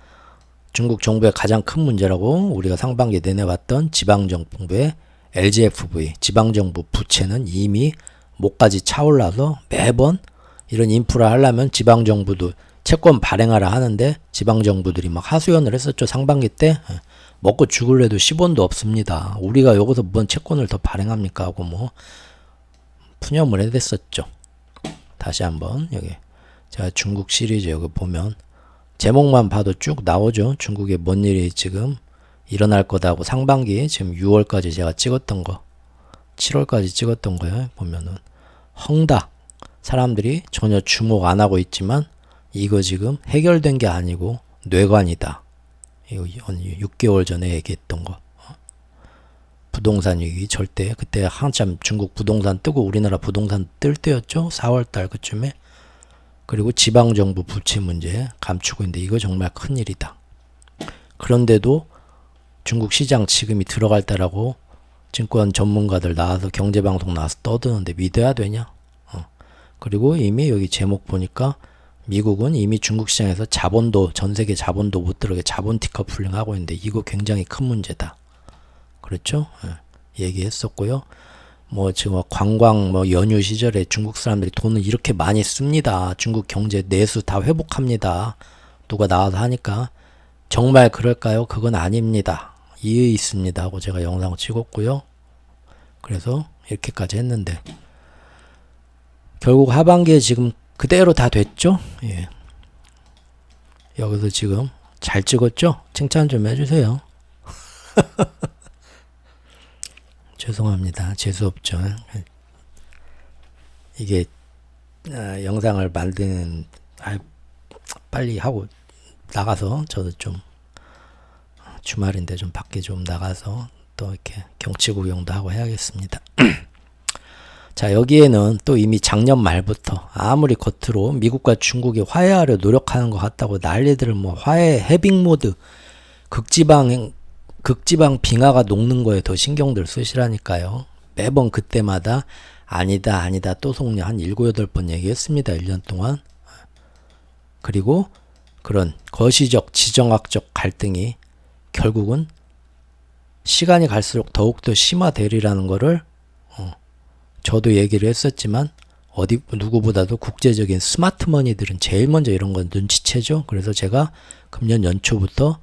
중국 정부의 가장 큰 문제라고 우리가 상반기 내내 봤던 지방정부의 LGFV 지방정부 부채는 이미 목까지 차올라서 매번 이런 인프라 하려면 지방정부도 채권 발행하라 하는데 지방정부들이 막 하소연을 했었죠. 상반기 때 먹고 죽을래도 10원도 없습니다. 우리가 여기서 뭔 채권을 더 발행합니까 하고 뭐 푸념을 해댔었죠. 다시 한번 여기 제가 중국 시리즈 여기 보면 제목만 봐도 쭉 나오죠. 중국에 뭔 일이 지금 일어날 거다 하고 상반기 지금 6월까지 제가 찍었던 거 7월까지 찍었던 거예요. 보면은 헝다 사람들이 전혀 주목 안 하고 있지만 이거 지금 해결된 게 아니고 뇌관이다. 이거 6개월 전에 얘기했던 거. 부동산 위기 절대 그때 한참 중국 부동산 뜨고 우리나라 부동산 뜰 때였죠. 4월달 그쯤에. 그리고 지방정부 부채 문제 감추고 있는데 이거 정말 큰일이다. 그런데도 중국 시장 지금이 들어갈 때라고 증권 전문가들 나와서 경제방송 나와서 떠드는데 믿어야 되냐? 그리고 이미 여기 제목 보니까 미국은 이미 중국 시장에서 자본도, 전 세계 자본도 못 들어게 자본 디커플링 하고 있는데 이거 굉장히 큰 문제다. 그렇죠? 얘기했었고요. 뭐 지금 관광 뭐 연휴 시절에 중국 사람들이 돈을 이렇게 많이 씁니다. 중국 경제 내수 다 회복합니다. 누가 나와서 하니까 정말 그럴까요? 그건 아닙니다. 이의 있습니다 하고 제가 영상을 찍었고요. 그래서 이렇게까지 했는데 결국 하반기에 지금 그대로 다 됐죠? 예. 여기서 지금 잘 찍었죠? 칭찬 좀 해주세요. 죄송합니다. 재수없죠. 이게 영상을 만드는 빨리 하고 나가서 저도 좀 주말인데 좀 밖에 좀 나가서 또 이렇게 경치 구경도 하고 해야겠습니다. 자, 여기에는 또 이미 작년 말부터 아무리 겉으로 미국과 중국이 화해하려 노력하는 것 같다고 난리들을 뭐 화해 해빙 모드 극지방 빙하가 녹는 거에 더 신경들 쓰시라니까요. 매번 그때마다 아니다 또 속냐 한 7, 8번 얘기했습니다. 1년 동안. 그리고 그런 거시적 지정학적 갈등이 결국은 시간이 갈수록 더욱더 심화되리라는 거를 저도 얘기를 했었지만 어디 누구보다도 국제적인 스마트머니들은 제일 먼저 이런 건 눈치채죠. 그래서 제가 금년 연초부터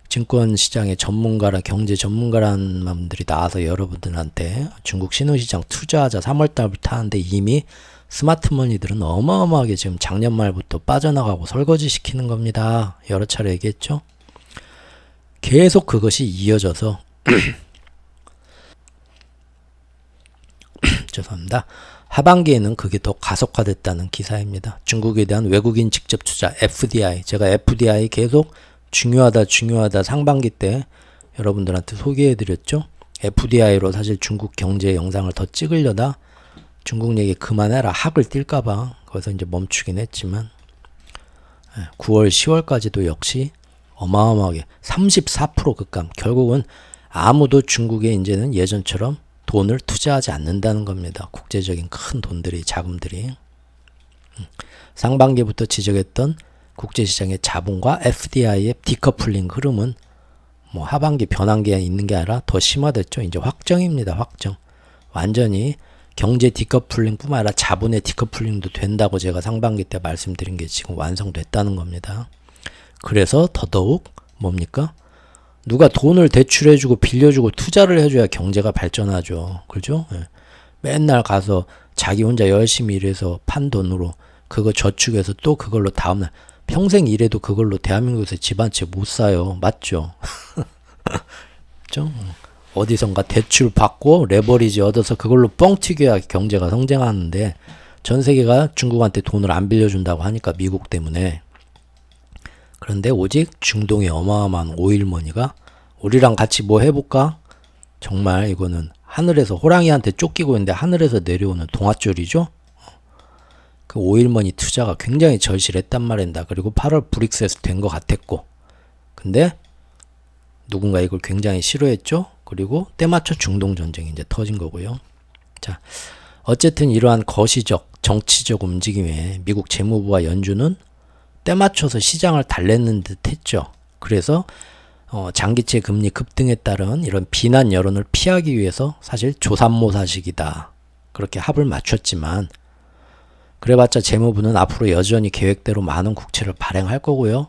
증권시장의 전문가라 경제 전문가라는 분들이 나와서 여러분들한테 중국 신흥시장 투자하자 3월달부터 하는데 이미 스마트머니들은 어마어마하게 지금 작년 말부터 빠져나가고 설거지 시키는 겁니다. 여러 차례 얘기했죠. 계속 그것이 이어져서 죄송합니다. 하반기에는 그게 더 가속화됐다는 기사입니다. 중국에 대한 외국인 직접 투자 FDI 제가 FDI 계속 중요하다 상반기 때 여러분들한테 소개해드렸죠. FDI로 사실 중국 경제 영상을 더 찍으려다 중국 얘기 그만해라 학을 뛸까봐 거기서 이제 멈추긴 했지만 9월 10월까지도 역시 어마어마하게 34% 급감 결국은 아무도 중국에 이제는 예전처럼 돈을 투자하지 않는다는 겁니다. 국제적인 큰 돈들이 자금들이 상반기부터 지적했던 국제시장의 자본과 FDI의 디커플링 흐름은 뭐 하반기 변환기에 있는 게 아니라 더 심화됐죠. 이제 확정입니다. 확정. 완전히 경제 디커플링 뿐만 아니라 자본의 디커플링도 된다고 제가 상반기 때 말씀드린 게 지금 완성됐다는 겁니다. 그래서 더더욱 뭡니까? 누가 돈을 대출해주고 빌려주고 투자를 해줘야 경제가 발전하죠. 그죠? 예. 맨날 가서 자기 혼자 열심히 일해서 판 돈으로 그거 저축해서 또 그걸로 다음날 평생 일해도 그걸로 대한민국에서 집 한 채 못 사요. 맞죠? 그죠? 어디선가 대출 받고 레버리지 얻어서 그걸로 뻥 튀겨야 경제가 성장하는데 전 세계가 중국한테 돈을 안 빌려준다고 하니까 미국 때문에 그런데 오직 중동의 어마어마한 오일머니가 우리랑 같이 뭐 해볼까? 정말 이거는 하늘에서 호랑이한테 쫓기고 있는데 하늘에서 내려오는 동아줄이죠. 그 오일머니 투자가 굉장히 절실했단 말입니다. 그리고 8월 브릭스에서 된 것 같았고 근데 누군가 이걸 굉장히 싫어했죠. 그리고 때맞춰 중동전쟁이 이제 터진 거고요. 자, 어쨌든 이러한 거시적 정치적 움직임에 미국 재무부와 연준은 때맞춰서 시장을 달랬는 듯 했죠. 그래서 장기채 금리 급등에 따른 이런 비난 여론을 피하기 위해서 사실 조삼모사식이다. 그렇게 합을 맞췄지만 그래봤자 재무부는 앞으로 여전히 계획대로 많은 국채를 발행할 거고요.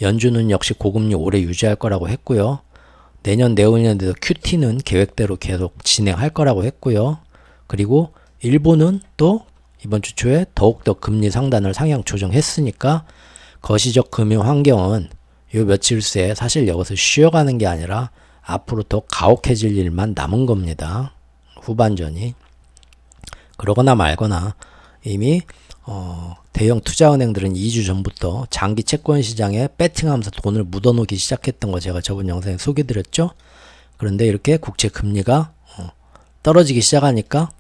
연준은 역시 고금리 오래 유지할 거라고 했고요. 내년 내후년에도 QT는 계획대로 계속 진행할 거라고 했고요. 그리고 일본은 또 이번 주 초에 더욱더 금리 상단을 상향 조정했으니까 거시적 금융 환경은 요 며칠 새 사실 여기서 쉬어가는 게 아니라 앞으로 더 가혹해질 일만 남은 겁니다. 후반전이. 그러거나 말거나 이미 대형 투자은행들은 2주 전부터 장기 채권 시장에 배팅하면서 돈을 묻어놓기 시작했던 거 제가 저번 영상에 소개드렸죠. 그런데 이렇게 국채 금리가 떨어지기 시작하니까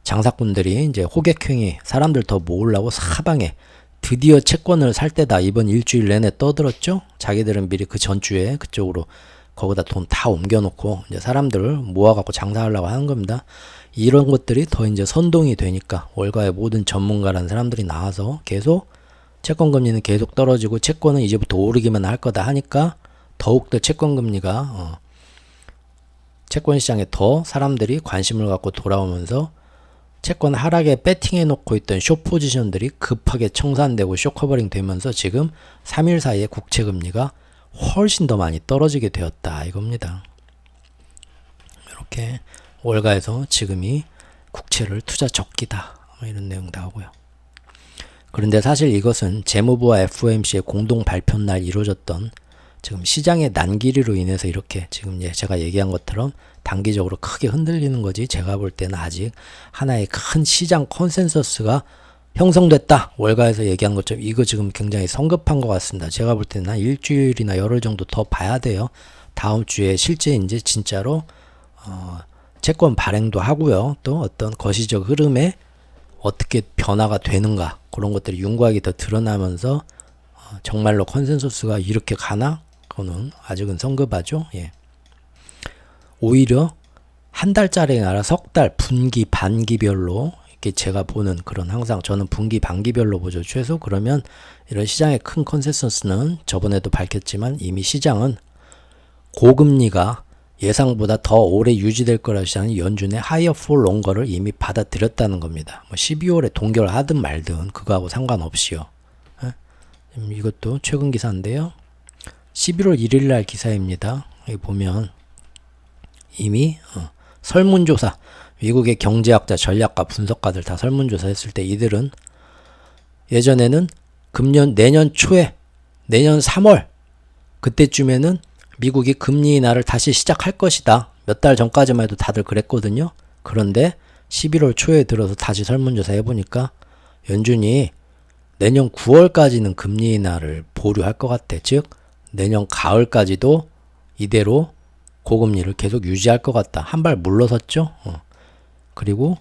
장사꾼들이 이제 호객행위 사람들 더 모으려고 사방에 드디어 채권을 살 때다 이번 일주일 내내 떠들었죠. 자기들은 미리 그 전주에 그쪽으로 거기다 돈 다 옮겨놓고 이제 사람들을 모아갖고 장사하려고 하는 겁니다. 이런 것들이 더 이제 선동이 되니까 월가의 모든 전문가라는 사람들이 나와서 계속 채권금리는 계속 떨어지고 채권은 이제부터 오르기만 할 거다 하니까 더욱더 채권금리가 채권 시장에 더 사람들이 관심을 갖고 돌아오면서 채권 하락에 배팅해 놓고 있던 숏 포지션들이 급하게 청산되고 숏커버링 되면서 지금 3일 사이에 국채 금리가 훨씬 더 많이 떨어지게 되었다 이겁니다. 이렇게 월가에서 지금이 국채를 투자 적기다 이런 내용 나오고요. 그런데 사실 이것은 재무부와 FOMC의 공동 발표 날 이루어졌던 지금 시장의 난기류로 인해서 이렇게 지금 제가 얘기한 것처럼 단기적으로 크게 흔들리는 거지, 제가 볼 때는 아직 하나의 큰 시장 컨센서스가 형성됐다. 월가에서 얘기한 것처럼 이거 지금 굉장히 성급한 것 같습니다. 제가 볼 때는 한 일주일이나 열흘 정도 더 봐야 돼요. 다음 주에 실제 이제 진짜로 채권 발행도 하고요. 또 어떤 거시적 흐름에 어떻게 변화가 되는가 그런 것들이 윤곽이 더 드러나면서 정말로 컨센서스가 이렇게 가나? 그거는 아직은 성급하죠. 예. 오히려 한 달짜리 아니라 석 달, 분기, 반기별로 이렇게 제가 보는 그런 항상 저는 분기, 반기별로 보죠. 최소 그러면 이런 시장의 큰 컨센서스는 저번에도 밝혔지만 이미 시장은 고금리가 예상보다 더 오래 유지될 거라 시장은 연준의 하이어 폴 롱거를 이미 받아들였다는 겁니다. 뭐 12월에 동결하든 말든 그거하고 상관없이요. 이것도 최근 기사인데요. 11월 1일 날 기사입니다. 여기 보면 이미 설문조사, 미국의 경제학자, 전략가, 분석가들 다 설문조사 했을 때 이들은 예전에는 내년 초에, 내년 3월 그때쯤에는 미국이 금리 인하를 다시 시작할 것이다. 몇 달 전까지만 해도 다들 그랬거든요. 그런데 11월 초에 들어서 다시 설문조사 해보니까 연준이 내년 9월까지는 금리 인하를 보류할 것 같아. 즉 내년 가을까지도 이대로 고금리를 계속 유지할 것 같다. 한 발 물러섰죠. 그리고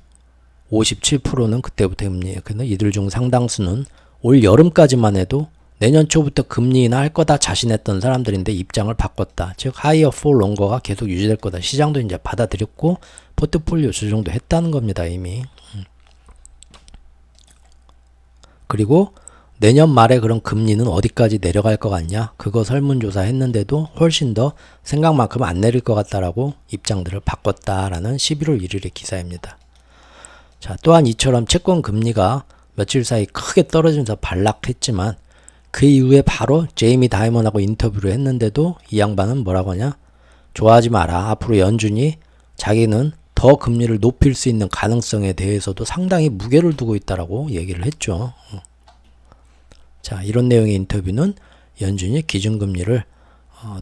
57%는 그때부터 금리, 근데 이들 중 상당수는 올 여름까지만 해도 내년 초부터 금리 인하할 거다 자신했던 사람들인데 입장을 바꿨다. 즉 하이어 폴 롱거가 계속 유지될 거다. 시장도 이제 받아들였고 포트폴리오 조정도 했다는 겁니다. 이미. 그리고 내년 말에 그럼 금리는 어디까지 내려갈 것 같냐? 그거 설문조사 했는데도 훨씬 더 생각만큼 안 내릴 것 같다라고 입장들을 바꿨다라는 11월 1일의 기사입니다. 자, 또한 이처럼 채권 금리가 며칠 사이 크게 떨어지면서 반락했지만 그 이후에 바로 제이미 다이먼하고 인터뷰를 했는데도 이 양반은 뭐라고 하냐? 좋아하지 마라. 앞으로 연준이 자기는 더 금리를 높일 수 있는 가능성에 대해서도 상당히 무게를 두고 있다라고 얘기를 했죠. 자, 이런 내용의 인터뷰는 연준이 기준금리를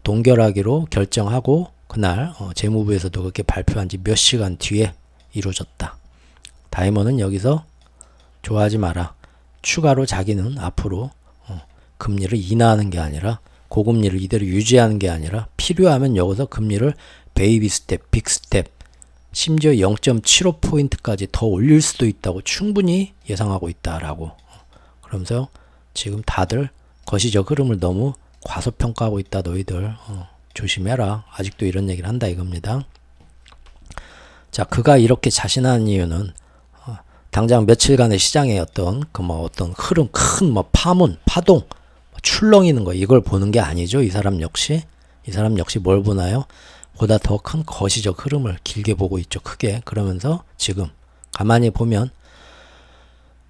동결하기로 결정하고 그날 재무부에서도 그렇게 발표한 지 몇 시간 뒤에 이루어졌다. 다이먼은 여기서 좋아하지 마라. 추가로 자기는 앞으로 금리를 인하하는 게 아니라 고금리를 이대로 유지하는 게 아니라 필요하면 여기서 금리를 베이비 스텝, 빅 스텝, 심지어 0.75포인트까지 더 올릴 수도 있다고 충분히 예상하고 있다라고. 그러면서 지금 다들 거시적 흐름을 너무 과소평가하고 있다. 너희들 조심해라. 아직도 이런 얘기를 한다 이겁니다. 자, 그가 이렇게 자신하는 이유는 당장 며칠간의 시장의 어떤 흐름, 큰 파문, 파동, 출렁이는 거 이걸 보는 게 아니죠. 이 사람 역시 뭘 보나요? 보다 더 큰 거시적 흐름을 길게 보고 있죠. 크게. 그러면서 지금 가만히 보면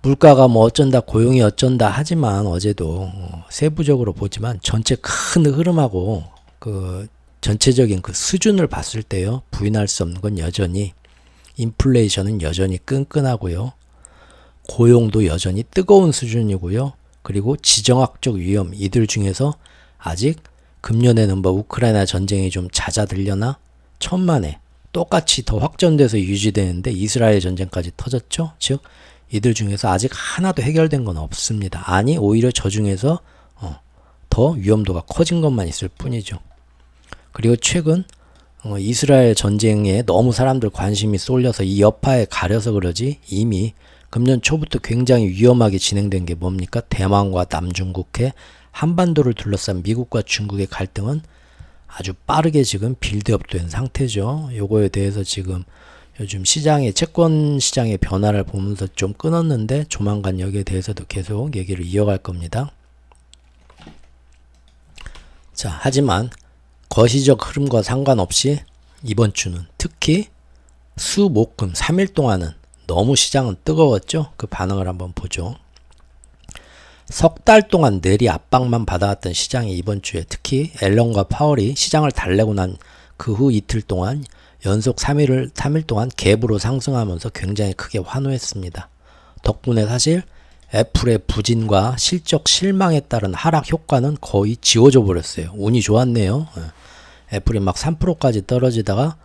물가가 어쩐다, 고용이 어쩐다 하지만 어제도 세부적으로 보지만 전체 큰 흐름하고 그 전체적인 그 수준을 봤을 때요. 부인할 수 없는 건 여전히 인플레이션은 여전히 끈끈하고요. 고용도 여전히 뜨거운 수준이고요. 그리고 지정학적 위험 이들 중에서 아직 금년에는 우크라이나 전쟁이 좀 잦아들려나 천만에 똑같이 더 확전돼서 유지되는데 이스라엘 전쟁까지 터졌죠. 즉 이들 중에서 아직 하나도 해결된 건 없습니다. 아니 오히려 저 중에서 더 위험도가 커진 것만 있을 뿐이죠. 그리고 최근 이스라엘 전쟁에 너무 사람들 관심이 쏠려서 이 여파에 가려서 그러지 이미 금년 초부터 굉장히 위험하게 진행된 게 뭡니까? 대만과 남중국해 한반도를 둘러싼 미국과 중국의 갈등은 아주 빠르게 지금 빌드업 된 상태죠. 요거에 대해서 지금 요즘 시장의 채권 시장의 변화를 보면서 좀 끊었는데 조만간 여기에 대해서도 계속 얘기를 이어갈 겁니다. 자, 하지만 거시적 흐름과 상관없이 이번 주는 특히 수, 목, 금 3일 동안은 너무 시장은 뜨거웠죠. 그 반응을 한번 보죠. 석 달 동안 내리 압박만 받아왔던 시장이 이번 주에 특히 앨런과 파월이 시장을 달래고 난 그 후 이틀 동안 연속 3일 동안 갭으로 상승하면서 굉장히 크게 환호했습니다. 덕분에 사실 애플의 부진과 실적 실망에 따른 하락 효과는 거의 지워져 버렸어요. 운이 좋았네요. 애플이 막 3%까지 떨어지다가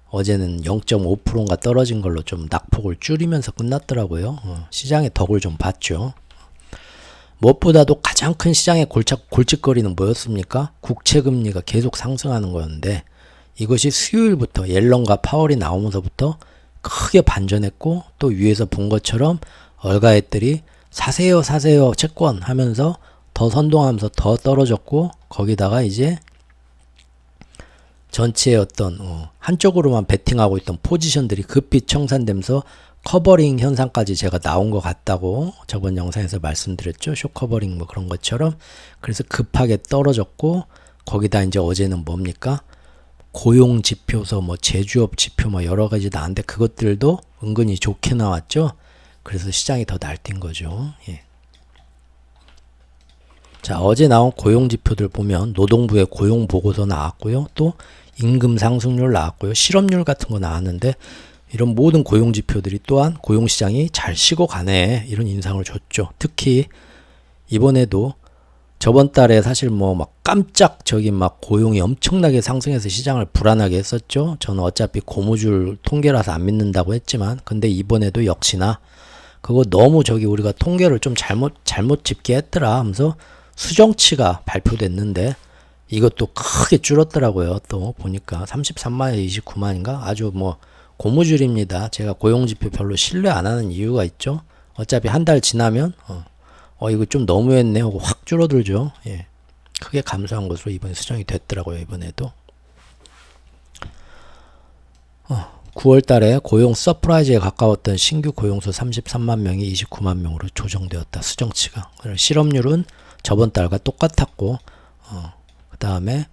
어제는 0.5%인가 떨어진 걸로 좀 낙폭을 줄이면서 끝났더라고요. 시장의 덕을 좀 봤죠. 무엇보다도 가장 큰 시장의 골칫거리는 뭐였습니까? 국채금리가 계속 상승하는 거였는데 이것이 수요일부터 옐런과 파월이 나오면서부터 크게 반전했고 또 위에서 본 것처럼 얼가애들이 사세요 채권 하면서 더 선동하면서 더 떨어졌고 거기다가 이제 전체의 어떤 한쪽으로만 베팅하고 있던 포지션들이 급히 청산되면서 커버링 현상까지 제가 나온 것 같다고 저번 영상에서 말씀드렸죠. 숏커버링 뭐 그런 것처럼. 그래서 급하게 떨어졌고 거기다 이제 어제는 뭡니까? 고용 지표서 뭐 제조업 지표 뭐 여러 가지 나왔는데 그것들도 은근히 좋게 나왔죠. 그래서 시장이 더 날뛴 거죠. 예. 자, 어제 나온 고용 지표들 보면 노동부의 고용 보고서 나왔고요. 또 임금 상승률 나왔고요. 실업률 같은 거 나왔는데 이런 모든 고용 지표들이 또한 고용 시장이 잘 쉬고 가네 이런 인상을 줬죠. 특히 이번에도 저번 달에 사실 뭐 막 깜짝 막 고용이 엄청나게 상승해서 시장을 불안하게 했었죠. 저는 어차피 고무줄 통계라서 안 믿는다고 했지만 근데 이번에도 역시나 그거 너무 우리가 통계를 좀 잘못 집계했더라 하면서 수정치가 발표됐는데 이것도 크게 줄었더라고요. 또 보니까 33만에서 29만인가 아주 뭐 고무줄입니다. 제가 고용지표 별로 신뢰 안 하는 이유가 있죠. 어차피 한 달 지나면 이거 좀 너무했네 하고 확 줄어들죠. 예. 크게 감소한 것으로 이번에 수정이 됐더라고요. 이번에도 9월 달에 고용 서프라이즈에 가까웠던 신규 고용수 33만 명이 29만 명으로 조정되었다. 수정치가. 실업률은 저번 달과 똑같았고 그 다음에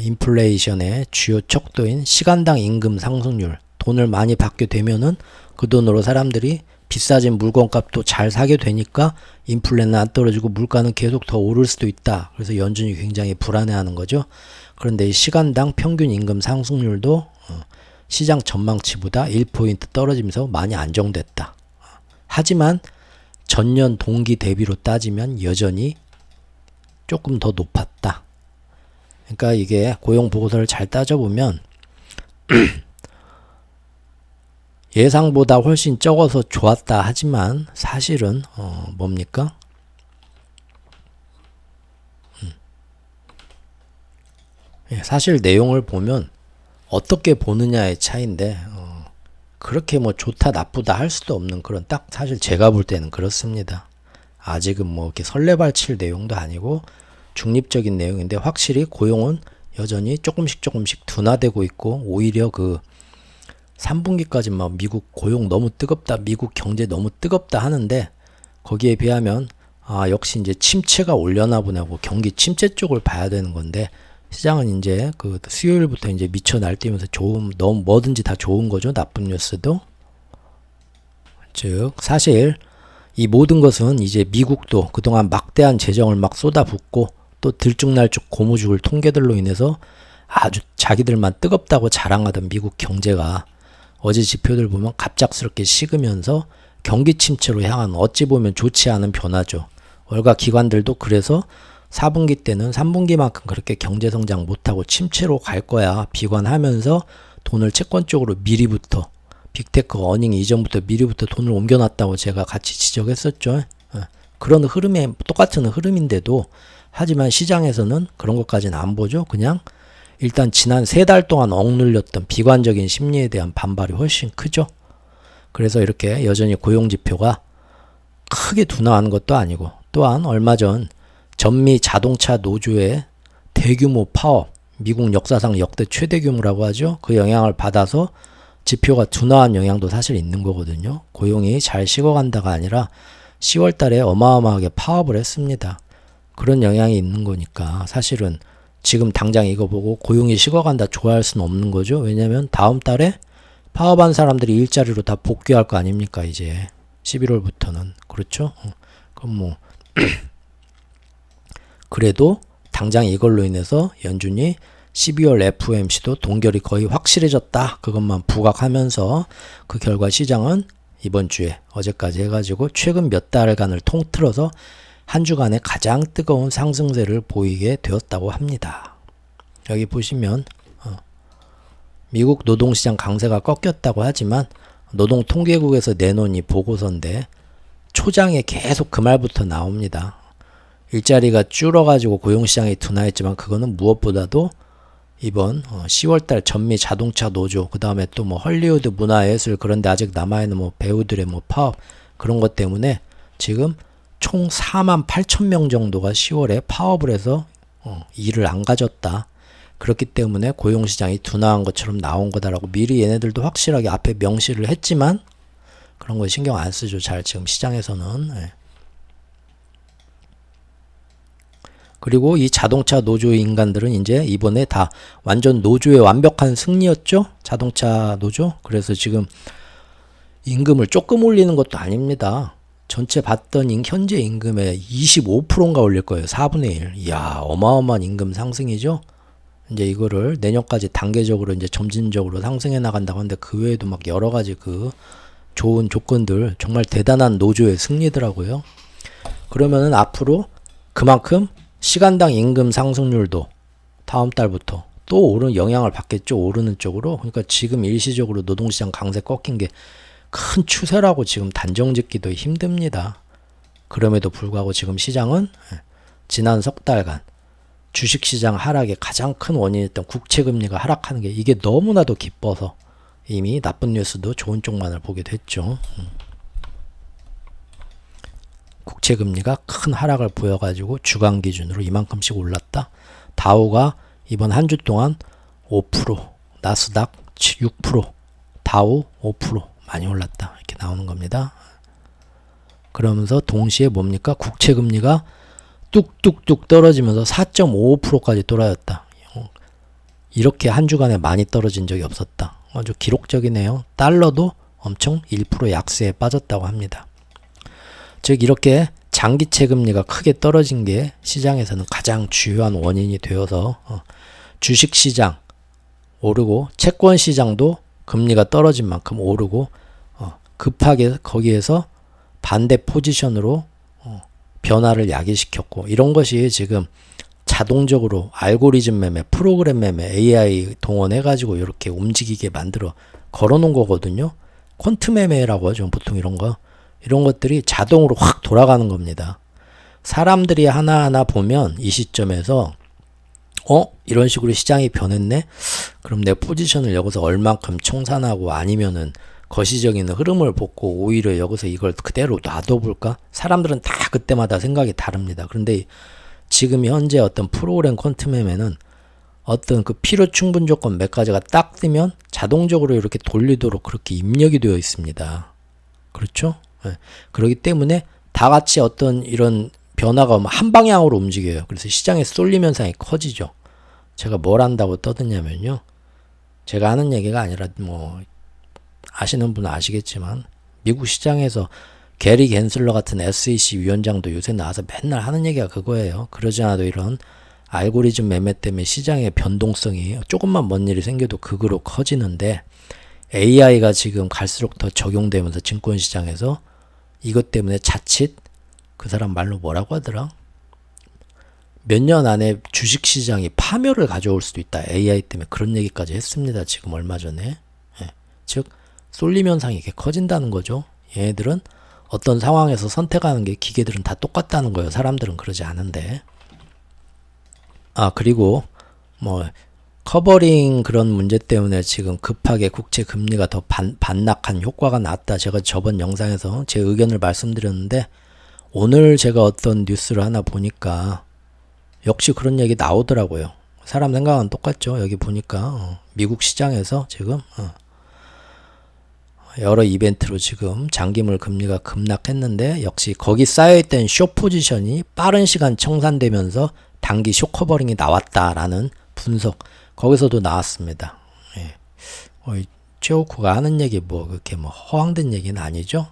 인플레이션의 주요 척도인 시간당 임금 상승률 돈을 많이 받게 되면은 그 돈으로 사람들이 비싸진 물건값도 잘 사게 되니까 인플레는 안 떨어지고 물가는 계속 더 오를 수도 있다. 그래서 연준이 굉장히 불안해하는 거죠. 그런데 이 시간당 평균 임금 상승률도 시장 전망치보다 1포인트 떨어지면서 많이 안정됐다. 하지만 전년 동기 대비로 따지면 여전히 조금 더 높았다. 그러니까 이게 고용 보고서를 잘 따져보면 예상보다 훨씬 적어서 좋았다 하지만 사실은 뭡니까? 사실 내용을 보면 어떻게 보느냐의 차이인데 그렇게 뭐 좋다 나쁘다 할 수도 없는 그런 딱 사실 제가 볼 때는 그렇습니다. 아직은 뭐 이렇게 설레발칠 내용도 아니고 중립적인 내용인데 확실히 고용은 여전히 조금씩 둔화되고 있고 오히려 그 3분기까지 막 미국 고용 너무 뜨겁다, 미국 경제 너무 뜨겁다 하는데 거기에 비하면 역시 이제 침체가 올려나 보냐고 경기 침체 쪽을 봐야 되는 건데 시장은 이제 그 수요일부터 이제 미쳐 날뛰면서 너무 뭐든지 다 좋은 거죠. 나쁜 뉴스도. 즉 사실 이 모든 것은 이제 미국도 그동안 막대한 재정을 막 쏟아붓고 또 들쭉날쭉 고무줄 통계들로 인해서 아주 자기들만 뜨겁다고 자랑하던 미국 경제가 어제 지표들 보면 갑작스럽게 식으면서 경기 침체로 향한 어찌 보면 좋지 않은 변화죠. 월가 기관들도 그래서 4분기 때는 3분기만큼 그렇게 경제 성장 못하고 침체로 갈 거야 비관하면서 돈을 채권 쪽으로 미리부터 빅테크 어닝 이전부터 미리부터 돈을 옮겨놨다고 제가 같이 지적했었죠. 그런 흐름에 똑같은 흐름인데도 하지만 시장에서는 그런 것까지는 안 보죠. 그냥 일단 지난 3달 동안 억눌렸던 비관적인 심리에 대한 반발이 훨씬 크죠. 그래서 이렇게 여전히 고용지표가 크게 둔화하는 것도 아니고 또한 얼마 전 전미 자동차 노조의 대규모 파업, 미국 역사상 역대 최대 규모라고 하죠. 그 영향을 받아서 지표가 둔화한 영향도 사실 있는 거거든요. 고용이 잘 식어간다가 아니라 10월 달에 어마어마하게 파업을 했습니다. 그런 영향이 있는 거니까 사실은 지금 당장 이거 보고 고용이 식어간다 좋아할 수는 없는 거죠. 왜냐면 다음 달에 파업한 사람들이 일자리로 다 복귀할 거 아닙니까? 이제 11월부터는. 그렇죠? 그럼 뭐 그래도 당장 이걸로 인해서 연준이 12월 FOMC도 동결이 거의 확실해졌다. 그것만 부각하면서 그 결과 시장은 이번 주에 어제까지 해가지고 최근 몇 달간을 통틀어서 한 주간에 가장 뜨거운 상승세를 보이게 되었다고 합니다. 여기 보시면 미국 노동시장 강세가 꺾였다고 하지만 노동통계국에서 내놓은 이 보고서인데 초장에 계속 그 말부터 나옵니다. 일자리가 줄어가지고 고용시장이 둔화했지만 그거는 무엇보다도 이번 10월달 전미 자동차 노조 그 다음에 또 뭐 헐리우드 문화예술 그런데 아직 남아있는 뭐 배우들의 뭐 파업 그런 것 때문에 지금 총 48,000명 정도가 10월에 파업을 해서 일을 안 가졌다. 그렇기 때문에 고용시장이 둔화한 것처럼 나온 거다라고 미리 얘네들도 확실하게 앞에 명시를 했지만 그런 거 신경 안 쓰죠. 잘 지금 시장에서는. 예. 그리고 이 자동차 노조 인간들은 이제 이번에 다 완전 노조의 완벽한 승리였죠. 자동차 노조. 그래서 지금 임금을 조금 올리는 것도 아닙니다. 전체 받던 현재 임금의 25%인가 올릴 거예요. 4분의 1. 이야, 어마어마한 임금 상승이죠. 이제 이거를 내년까지 단계적으로 이제 점진적으로 상승해 나간다고 하는데 그 외에도 막 여러 가지 그 좋은 조건들 정말 대단한 노조의 승리더라고요. 그러면은 앞으로 그만큼 시간당 임금 상승률도 다음 달부터 또 오른 영향을 받겠죠. 오르는 쪽으로. 그러니까 지금 일시적으로 노동시장 강세 꺾인 게 큰 추세라고 지금 단정 짓기도 힘듭니다. 그럼에도 불구하고 지금 시장은 지난 석 달간 주식시장 하락의 가장 큰 원인이었던 국채금리가 하락하는 게 이게 너무나도 기뻐서 이미 나쁜 뉴스도 좋은 쪽만을 보게 됐죠. 국채금리가 큰 하락을 보여가지고 주간 기준으로 이만큼씩 올랐다. 다우가 이번 한 주 동안 5%, 나스닥 6%, 다우 5% 많이 올랐다. 이렇게 나오는 겁니다. 그러면서 동시에 뭡니까? 국채금리가 뚝뚝뚝 떨어지면서 4.55%까지 떨어졌다. 이렇게 한 주간에 많이 떨어진 적이 없었다. 아주 기록적이네요. 달러도 엄청 1% 약세에 빠졌다고 합니다. 즉 이렇게 장기채 금리가 크게 떨어진 게 시장에서는 가장 주요한 원인이 되어서 주식시장 오르고 채권시장도 금리가 떨어진 만큼 오르고 급하게 거기에서 반대 포지션으로 변화를 야기시켰고 이런 것이 지금 자동적으로 알고리즘 매매, 프로그램 매매, AI 동원해가지고 이렇게 움직이게 만들어 걸어놓은 거거든요. 퀀트 매매라고 하죠. 보통 이런 거. 이런 것들이 자동으로 확 돌아가는 겁니다. 사람들이 하나하나 보면 이 시점에서 이런 식으로 시장이 변했네? 그럼 내 포지션을 여기서 얼만큼 청산하고 아니면은 거시적인 흐름을 보고 오히려 여기서 이걸 그대로 놔둬볼까? 사람들은 다 그때마다 생각이 다릅니다. 그런데 지금 현재 어떤 프로그램 퀀트 매매는 어떤 그 필요 충분 조건 몇 가지가 딱 뜨면 자동적으로 이렇게 돌리도록 그렇게 입력이 되어 있습니다. 그렇죠? 네. 그렇기 때문에 다 같이 어떤 이런 변화가 한 방향으로 움직여요. 그래서 시장에 쏠림 현상이 커지죠. 제가 뭘 한다고 떠드냐면요. 제가 하는 얘기가 아니라 뭐 아시는 분은 아시겠지만 미국 시장에서 게리 갠슬러 같은 SEC 위원장도 요새 나와서 맨날 하는 얘기가 그거예요. 그러지 않아도 이런 알고리즘 매매 때문에 시장의 변동성이 조금만 먼 일이 생겨도 극으로 커지는데 AI가 지금 갈수록 더 적용되면서 증권시장에서 이것 때문에 자칫 그 사람 말로 뭐라고 하더라? 몇 년 안에 주식시장이 파멸을 가져올 수도 있다. AI 때문에 그런 얘기까지 했습니다. 지금 얼마 전에. 즉 쏠림 현상이 이렇게 커진다는 거죠. 얘네들은 어떤 상황에서 선택하는 게 기계들은 다 똑같다는 거예요. 사람들은 그러지 않은데. 그리고 뭐 커버링 그런 문제 때문에 지금 급하게 국채 금리가 더 반락한 효과가 났다. 제가 저번 영상에서 제 의견을 말씀드렸는데 오늘 제가 어떤 뉴스를 하나 보니까 역시 그런 얘기 나오더라고요. 사람 생각은 똑같죠. 여기 보니까 미국 시장에서 지금 여러 이벤트로 지금 장기물 금리가 급락했는데 역시 거기 쌓여있던 숏 포지션이 빠른 시간 청산되면서 단기 숏 커버링이 나왔다라는 분석 거기서도 나왔습니다. 예. 최호쿠가 하는 얘기 뭐 그렇게 뭐 허황된 얘기는 아니죠.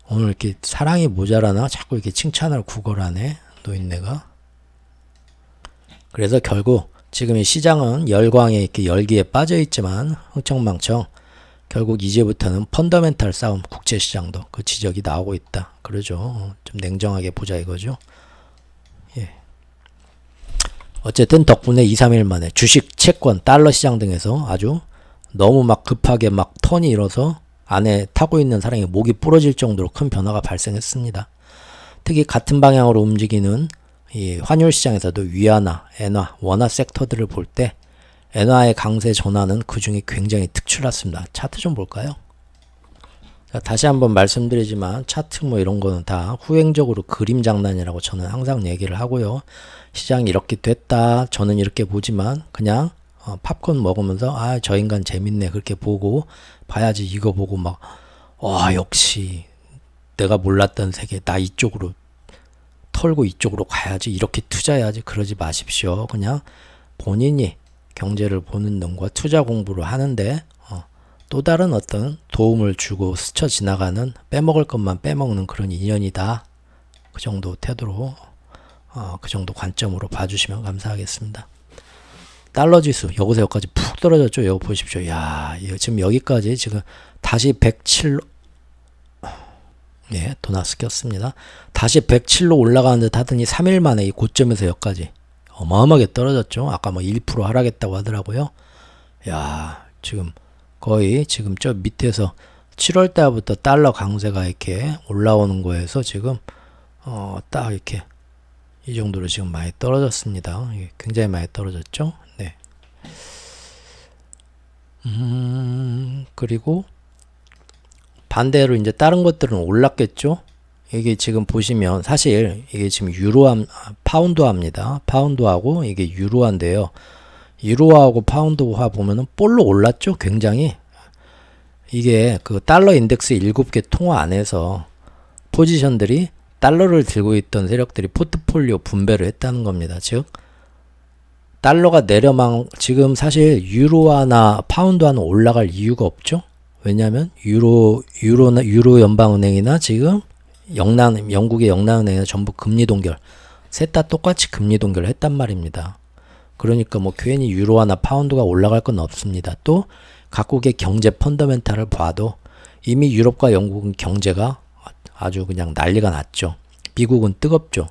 오늘 이렇게 사랑이 모자라나 자꾸 이렇게 칭찬을 구걸하네 노인네가. 그래서 결국 지금 이 시장은 열광에 이렇게 열기에 빠져 있지만 흥청망청 결국 이제부터는 펀더멘탈 싸움 국제시장도 그 지적이 나오고 있다. 그러죠. 좀 냉정하게 보자 이거죠. 예. 어쨌든 덕분에 2, 3일 만에 주식, 채권, 달러 시장 등에서 아주 너무 막 급하게 막 턴이 일어서 안에 타고 있는 사람이 목이 부러질 정도로 큰 변화가 발생했습니다. 특히 같은 방향으로 움직이는 이 환율 시장에서도 위안화, 엔화, 원화 섹터들을 볼 때 엔화의 강세 전환은 그 중에 굉장히 특출났습니다. 차트 좀 볼까요? 자, 다시 한번 말씀드리지만 차트 뭐 이런 거는 다 후행적으로 그림 장난이라고 저는 항상 얘기를 하고요. 시장이 이렇게 됐다. 저는 이렇게 보지만 그냥 팝콘 먹으면서 아, 저 인간 재밌네. 그렇게 보고 봐야지 이거 보고 막 역시 내가 몰랐던 세계 나 이쪽으로 털고 이쪽으로 가야지 이렇게 투자해야지 그러지 마십시오. 그냥 본인이 경제를 보는 놈과 투자 공부를 하는데 또 다른 어떤 도움을 주고 스쳐 지나가는 빼먹을 것만 빼먹는 그런 인연이다. 그 정도 태도로 그 정도 관점으로 봐주시면 감사하겠습니다. 달러 지수 여기서 여기까지 푹 떨어졌죠. 여기 보십시오. 야, 지금 여기까지 지금 다시 107로 예, 도나스 꼈습니다. 다시 107로 올라가는 듯 하더니 3일 만에 이 고점에서 여기까지 어마어마하게 떨어졌죠. 아까 뭐 1% 하락했다고 하더라고요. 야, 지금 거의 지금 저 밑에서 7월 달부터 달러 강세가 이렇게 올라오는 거에서 지금 딱 이렇게 이 정도로 지금 많이 떨어졌습니다. 굉장히 많이 떨어졌죠. 네. 그리고 반대로 이제 다른 것들은 올랐겠죠. 이게 지금 보시면 사실 이게 지금 파운드화입니다. 파운드화하고 이게 유로화인데요. 유로화하고 파운드화 보면은 볼로 올랐죠. 굉장히 이게 그 달러 인덱스 7개 통화 안에서 포지션들이 달러를 들고 있던 세력들이 포트폴리오 분배를 했다는 겁니다. 즉 달러가 지금 사실 유로화나 파운드화는 올라갈 이유가 없죠. 왜냐하면 유로 연방은행이나 지금 영국의 영란은행이나 전부 금리 동결, 셋 다 똑같이 금리 동결을 했단 말입니다. 그러니까 뭐 괜히 유로화나 파운드가 올라갈 건 없습니다. 또 각국의 경제 펀더멘탈을 봐도 이미 유럽과 영국은 경제가 아주 그냥 난리가 났죠. 미국은 뜨겁죠.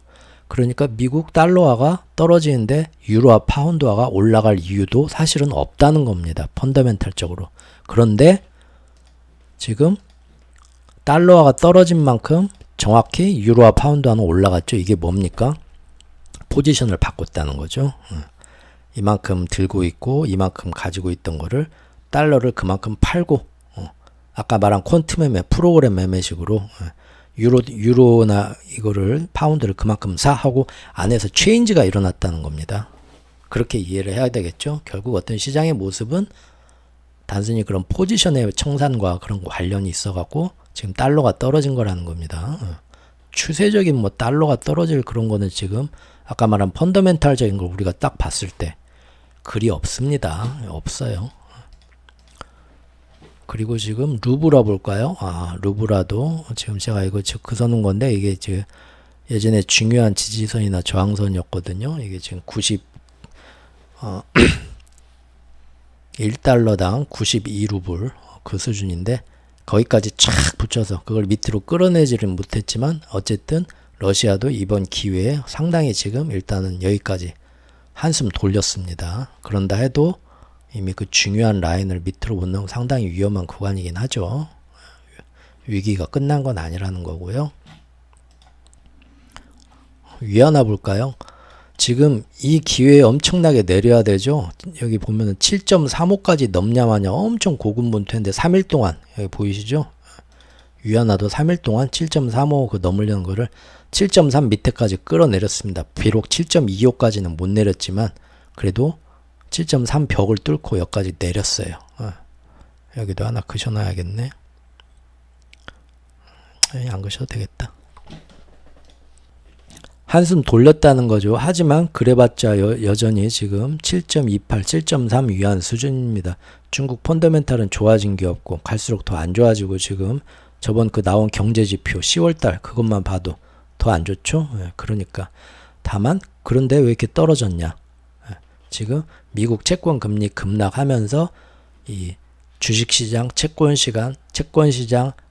그러니까 미국 달러화가 떨어지는데 유로화 파운드화가 올라갈 이유도 사실은 없다는 겁니다. 펀더멘탈적으로. 그런데 지금 달러화가 떨어진 만큼 정확히 유로화 파운드화는 올라갔죠. 이게 뭡니까? 포지션을 바꿨다는 거죠. 이만큼 들고 있고 이만큼 가지고 있던 거를 달러를 그만큼 팔고 아까 말한 퀀트 매매, 프로그램 매매식으로 유로나 이거를 파운드를 그만큼 사하고 안에서 체인지가 일어났다는 겁니다. 그렇게 이해를 해야 되겠죠. 결국 어떤 시장의 모습은 단순히 그런 포지션의 청산과 그런 관련이 있어갖고 지금 달러가 떨어진 거라는 겁니다. 추세적인 뭐 달러가 떨어질 그런 거는 지금 아까 말한 펀더멘탈적인 걸 우리가 딱 봤을 때 글이 없습니다. 없어요. 그리고 지금 루브라 볼까요? 루브라도 지금 제가 이거 그서는 건데 이게 지금 예전에 중요한 지지선이나 저항선이었거든요. 이게 지금 1달러당 92루블 그 수준인데 거기까지 촥 붙여서 그걸 밑으로 끌어내지는 못했지만 어쨌든 러시아도 이번 기회에 상당히 지금 일단은 여기까지 한숨 돌렸습니다. 그런다 해도 이미 그 중요한 라인을 밑으로 못 넣으면 상당히 위험한 구간이긴 하죠. 위기가 끝난 건 아니라는 거고요. 위안화 볼까요? 지금 이 기회에 엄청나게 내려야 되죠. 여기 보면은 7.35까지 넘냐 마냐 엄청 고군분투인데 3일 동안 여기 보이시죠? 위안화도 3일 동안 7.35 그 넘으려는 거를 7.3 밑에까지 끌어내렸습니다. 비록 7.25까지는 못 내렸지만 그래도 7.3 벽을 뚫고 여기까지 내렸어요. 여기도 하나 그셔놔야겠네. 안 그셔도 되겠다. 한숨 돌렸다는 거죠. 하지만 그래봤자 여전히 지금 7.28, 7.3 위안 수준입니다. 중국 펀더멘탈은 좋아진 게 없고 갈수록 더 안 좋아지고 지금 저번 그 나온 경제지표 10월달 그것만 봐도 더 안 좋죠. 그러니까 다만 그런데 왜 이렇게 떨어졌냐. 지금 미국 채권 금리 급락하면서 이 주식시장, 채권시장,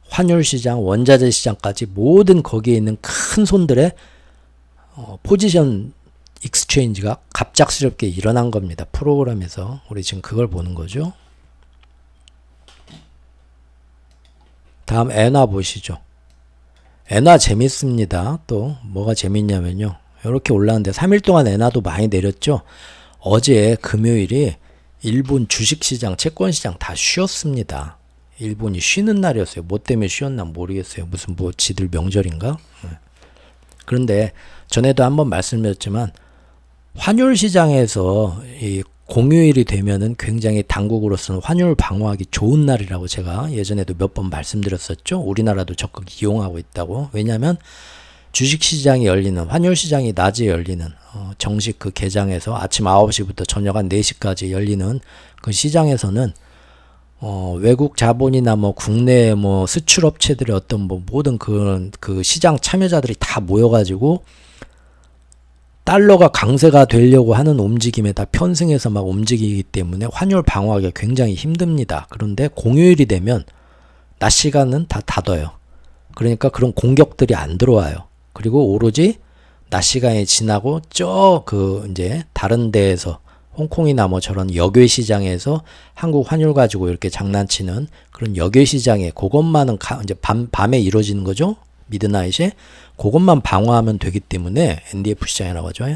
환율시장, 원자재시장까지 모든 거기에 있는 큰 손들의 포지션 익스체인지가 갑작스럽게 일어난 겁니다. 프로그램에서 우리 지금 그걸 보는 거죠. 다음 엔화 보시죠. 엔화 재밌습니다. 또 뭐가 재밌냐면요. 이렇게 올라왔는데 3일 동안 엔화도 많이 내렸죠. 어제 금요일이 일본 주식시장, 채권시장 다 쉬었습니다. 일본이 쉬는 날이었어요. 뭐 때문에 쉬었나 모르겠어요. 무슨 뭐 지들 명절인가? 그런데 전에도 한번 말씀드렸지만 환율 시장에서 이 공휴일이 되면은 굉장히 당국으로서는 환율 방어하기 좋은 날이라고 제가 예전에도 몇 번 말씀드렸었죠. 우리나라도 적극 이용하고 있다고. 왜냐하면 주식시장이 열리는, 환율시장이 낮에 열리는 정식 그 개장에서 아침 9시부터 저녁 한 4시까지 열리는 그 시장에서는 외국 자본이나 뭐 국내 뭐 수출업체들의 어떤 뭐 모든 그 시장 참여자들이 다 모여가지고 달러가 강세가 되려고 하는 움직임에 다 편승해서 막 움직이기 때문에 환율 방어하기가 굉장히 힘듭니다. 그런데 공휴일이 되면 낮 시간은 다 닫아요. 그러니까 그런 공격들이 안 들어와요. 그리고 오로지 낮 시간이 지나고 이제 다른 데에서 홍콩이나 뭐 저런 역외 시장에서 한국 환율 가지고 이렇게 장난치는 그런 역외 시장에 그것만은 이제 밤에 이루어지는 거죠. 미드나잇에 그것만 방어하면 되기 때문에 NDF 시장이라고 하죠.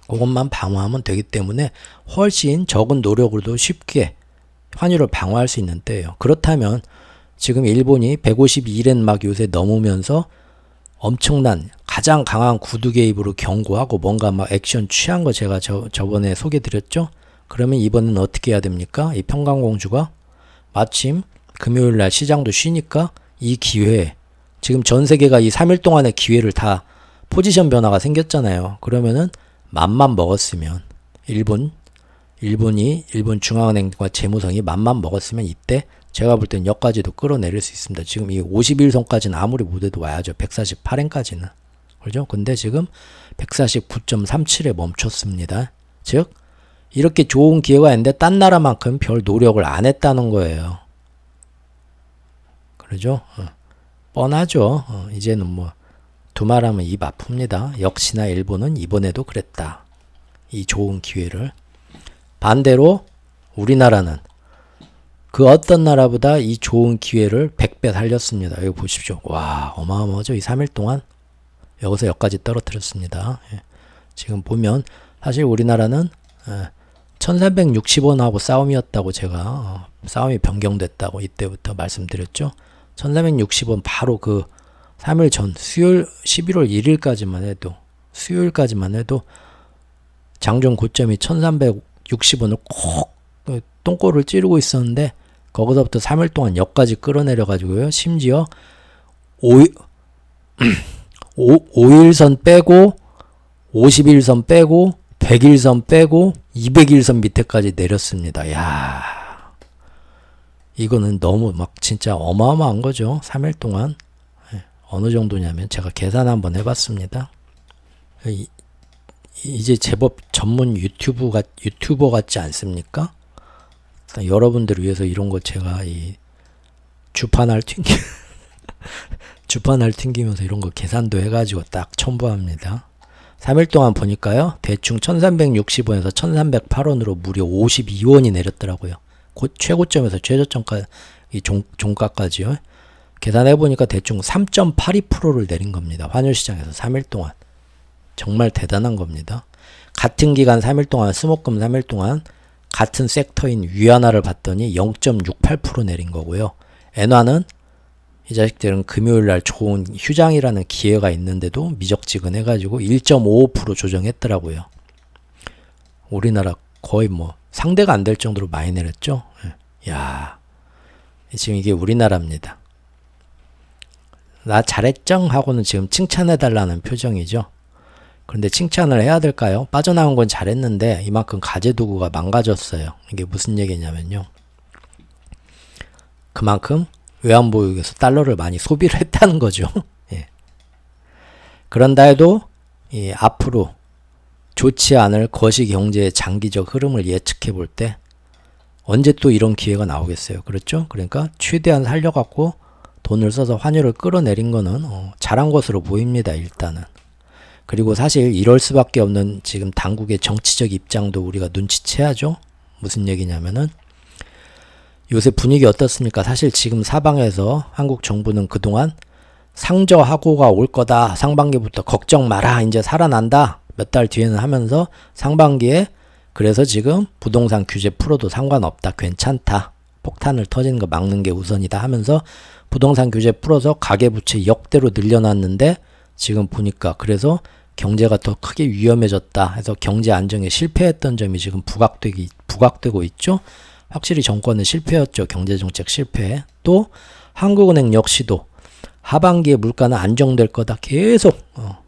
그것만 방어하면 되기 때문에 훨씬 적은 노력으로도 쉽게 환율을 방어할 수 있는 때예요. 그렇다면 지금 일본이 152엔 막 요새 넘으면서 엄청난 가장 강한 구두 개입으로 경고하고 뭔가 막 액션 취한 거 제가 저번에 소개 드렸죠. 그러면 이번엔 어떻게 해야 됩니까? 이 평강공주가 마침 금요일날 시장도 쉬니까 이 기회에 지금 전 세계가 이 3일 동안의 기회를 다 포지션 변화가 생겼잖아요. 그러면은 맘만 먹었으면 일본 중앙은행과 재무성이 맘만 먹었으면 이때 제가 볼 땐 여기까지도 끌어내릴 수 있습니다. 지금 이 51선까지는 아무리 못해도 와야죠. 148엔까지는. 그렇죠? 근데 지금 149.37에 멈췄습니다. 즉 이렇게 좋은 기회가 있는데 딴 나라만큼 별 노력을 안 했다는 거예요. 그러죠? 뻔하죠. 이제는 뭐 두말하면 입 아픕니다. 역시나 일본은 이번에도 그랬다. 이 좋은 기회를. 반대로 우리나라는 그 어떤 나라보다 이 좋은 기회를 100배 살렸습니다. 여기 보십시오. 와, 어마어마하죠. 이 3일 동안 여기서 여기까지 떨어뜨렸습니다. 지금 보면 사실 우리나라는 1360원하고 싸움이었다고 제가 싸움이 변경됐다고 이때부터 말씀드렸죠. 1360원 바로 그 3일 전 수요일 11월 1일까지만 해도 장중 고점이 1360원을 콕 똥꼬를 찌르고 있었는데 거기서부터 3일 동안 역까지 끌어내려 가지고요. 심지어 5일선 빼고 50일선 빼고 100일선 빼고 200일선 밑에까지 내렸습니다. 야, 이거는 너무 막 진짜 어마어마한 거죠. 3일 동안. 어느 정도냐면 제가 계산 한번 해봤습니다. 이제 제법 전문 유튜버 같지 않습니까? 여러분들을 위해서 이런 거 제가 이 주판알 튕기면서 이런 거 계산도 해가지고 딱 첨부합니다. 3일 동안 보니까요. 대충 1360원에서 1308원으로 무려 52원이 내렸더라고요. 최고점에서 최저점까지 종가까지요. 계산해보니까 대충 3.82%를 내린 겁니다. 환율시장에서 3일 동안. 정말 대단한 겁니다. 같은 기간 3일 동안 스모금 3일 동안 같은 섹터인 위안화를 봤더니 0.68% 내린 거고요. 엔화는 이 자식들은 금요일날 좋은 휴장이라는 기회가 있는데도 미적지근해가지고 1.55% 조정했더라고요. 우리나라 거의 뭐 상대가 안 될 정도로 많이 내렸죠. 야, 지금 이게 우리나라입니다. 나 잘했쩡 하고는 지금 칭찬해달라는 표정이죠. 그런데 칭찬을 해야 될까요? 빠져나온 건 잘했는데 이만큼 가재도구가 망가졌어요. 이게 무슨 얘기냐면요. 그만큼 외환보유고에서 달러를 많이 소비를 했다는 거죠. 예. 그런다 해도 앞으로 좋지 않을 거시경제의 장기적 흐름을 예측해 볼 때 언제 또 이런 기회가 나오겠어요. 그렇죠? 그러니까 최대한 살려갖고 돈을 써서 환율을 끌어내린 거는 잘한 것으로 보입니다. 일단은. 그리고 사실 이럴 수밖에 없는 지금 당국의 정치적 입장도 우리가 눈치채야죠. 무슨 얘기냐면은 요새 분위기 어떻습니까? 사실 지금 사방에서 한국 정부는 그동안 상저하고가 올 거다. 상반기부터 걱정 마라. 이제 살아난다. 몇 달 뒤에는 하면서 상반기에 그래서 지금 부동산 규제 풀어도 상관없다. 괜찮다. 폭탄을 터지는 거 막는 게 우선이다 하면서 부동산 규제 풀어서 가계부채 역대로 늘려놨는데 지금 보니까 그래서 경제가 더 크게 위험해졌다 해서 경제 안정에 실패했던 점이 지금 부각되고 있죠. 확실히 정권은 실패였죠. 경제정책 실패. 또 한국은행 역시도 하반기에 물가는 안정될 거다. 계속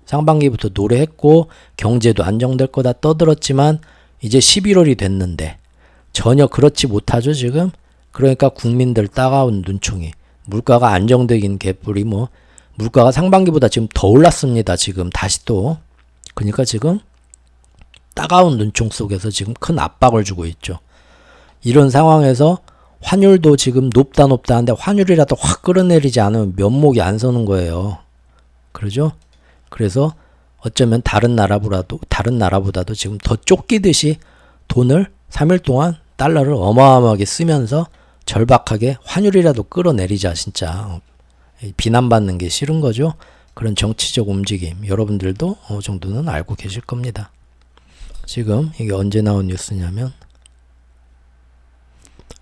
상반기부터 노래했고 경제도 안정될 거다 떠들었지만 이제 11월이 됐는데 전혀 그렇지 못하죠 지금. 그러니까 국민들 따가운 눈총이 물가가 안정되긴 개뿔이 물가가 상반기보다 지금 더 올랐습니다. 지금 다시 또. 그러니까 지금 따가운 눈총 속에서 지금 큰 압박을 주고 있죠. 이런 상황에서 환율도 지금 높다 하는데 환율이라도 확 끌어내리지 않으면 면목이 안 서는 거예요. 그러죠? 그래서 어쩌면 다른 나라보다도 지금 더 쫓기듯이 돈을 3일 동안 달러를 어마어마하게 쓰면서 절박하게 환율이라도 끌어내리자 진짜. 비난받는 게 싫은 거죠. 그런 정치적 움직임 여러분들도 어느 정도는 알고 계실 겁니다. 지금 이게 언제 나온 뉴스냐면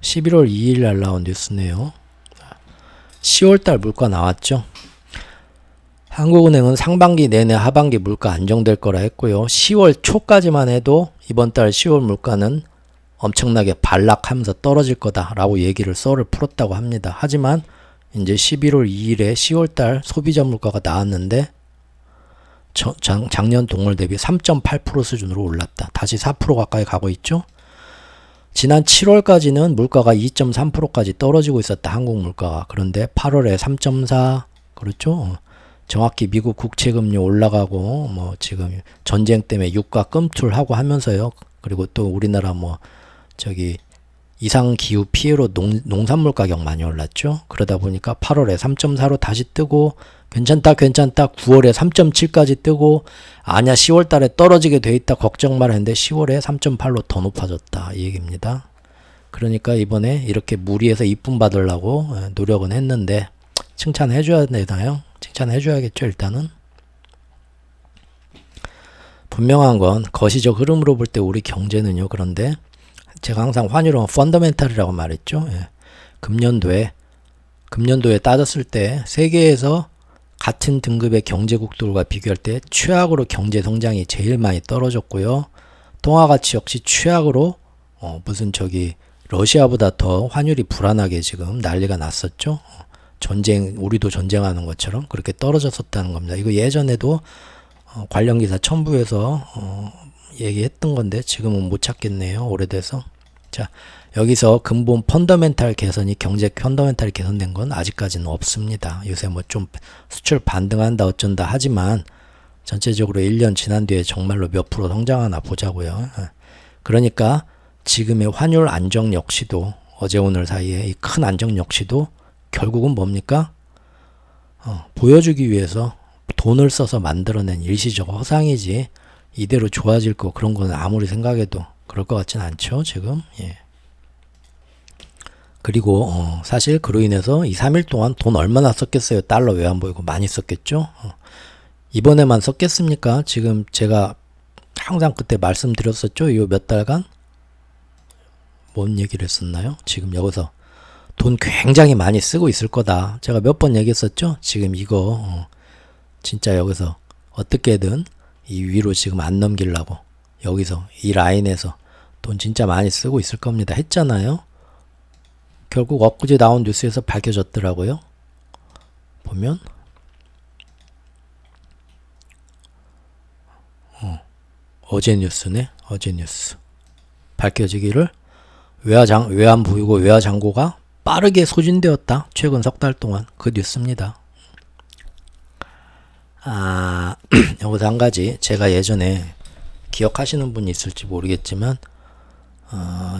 11월 2일 날 나온 뉴스네요. 10월달 물가 나왔죠. 한국은행은 상반기 내내 하반기 물가 안정될 거라 했고요. 10월 초까지만 해도 이번 달 10월 물가는 엄청나게 반락하면서 떨어질 거다라고 얘기를 썰을 풀었다고 합니다. 하지만 이제 11월 2일에 10월달 소비자 물가가 나왔는데 작년 동월 대비 3.8% 수준으로 올랐다. 다시 4% 가까이 가고 있죠. 지난 7월까지는 물가가 2.3%까지 떨어지고 있었다. 한국 물가가. 그런데 8월에 3.4 그렇죠. 정확히 미국 국채금리 올라가고 지금 전쟁 때문에 유가 끔툴하고 하면서요. 그리고 또 우리나라 이상기후 피해로 농산물 가격 많이 올랐죠. 그러다 보니까 8월에 3.4로 다시 뜨고 괜찮다 9월에 3.7까지 뜨고 아냐 10월 달에 떨어지게 돼 있다 걱정 마라 했는데 10월에 3.8로 더 높아졌다 이 얘기입니다. 그러니까 이번에 이렇게 무리해서 이쁨 받으려고 노력은 했는데 칭찬해 줘야 되나요? 칭찬해 줘야겠죠. 일단은 분명한 건 거시적 흐름으로 볼 때 우리 경제는요. 그런데 제가 항상 환율은 펀더멘탈이라고 말했죠. 예. 금년도에 따졌을 때 세계에서 같은 등급의 경제국들과 비교할 때 최악으로 경제 성장이 제일 많이 떨어졌고요. 통화가치 역시 최악으로 러시아보다 더 환율이 불안하게 지금 난리가 났었죠. 우리도 전쟁하는 것처럼 그렇게 떨어졌었다는 겁니다. 이거 예전에도 관련 기사 첨부해서 얘기했던 건데 지금은 못 찾겠네요. 오래돼서. 자, 여기서 근본 펀더멘탈 개선이 경제 펀더멘탈이 개선된 건 아직까지는 없습니다. 요새 좀 수출 반등한다 어쩐다 하지만 전체적으로 1년 지난 뒤에 정말로 몇 프로 성장하나 보자고요. 그러니까 지금의 환율 안정 역시도 어제 오늘 사이에 이 큰 안정 역시도 결국은 뭡니까? 보여주기 위해서 돈을 써서 만들어낸 일시적 허상이지 이대로 좋아질 거 그런 거는 아무리 생각해도 그럴 것 같진 않죠 지금. 예. 그리고 사실 그로 인해서 이 3일 동안 돈 얼마나 썼겠어요. 달러 외환보유고 많이 썼겠죠. 이번에만 썼겠습니까? 지금 제가 항상 그때 말씀드렸었죠. 이 몇 달간 뭔 얘기를 했었나요? 지금 여기서 돈 굉장히 많이 쓰고 있을 거다. 제가 몇 번 얘기했었죠. 지금 이거 진짜 여기서 어떻게든 이 위로 지금 안 넘기려고 여기서 이 라인에서 돈 진짜 많이 쓰고 있을 겁니다. 했잖아요. 결국 엊그제 나온 뉴스에서 밝혀졌더라고요. 보면 어제 뉴스네. 어제 뉴스 밝혀지기를 외환보유고 외화잔고가 빠르게 소진되었다. 최근 석 달 동안. 그 뉴스입니다. 여기서 한 가지 제가 예전에 기억하시는 분이 있을지 모르겠지만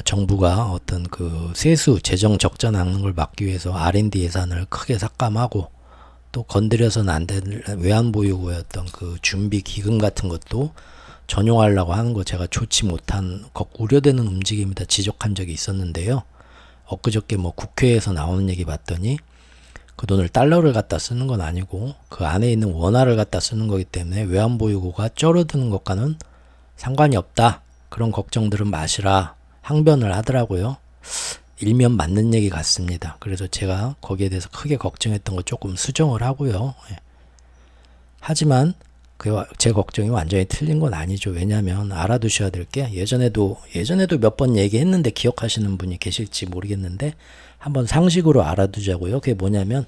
정부가 어떤 그 세수 재정 적자 나는 걸 막기 위해서 R&D 예산을 크게 삭감하고 또 건드려서는 안 될 외환보유고의 어떤 그 준비 기금 같은 것도 전용하려고 하는 거 제가 좋지 못한 우려되는 움직임이다 지적한 적이 있었는데요. 엊그저께 뭐 국회에서 나오는 얘기 봤더니 그 돈을 달러를 갖다 쓰는 건 아니고 그 안에 있는 원화를 갖다 쓰는 거기 때문에 외환보유고가 쩔어드는 것과는 상관이 없다. 그런 걱정들은 마시라 항변을 하더라고요. 일면 맞는 얘기 같습니다. 그래서 제가 거기에 대해서 크게 걱정했던 거 조금 수정을 하고요. 하지만 제 걱정이 완전히 틀린 건 아니죠. 왜냐하면 알아두셔야 될 게 예전에도 몇 번 얘기했는데 기억하시는 분이 계실지 모르겠는데 한번 상식으로 알아두자고요. 그게 뭐냐면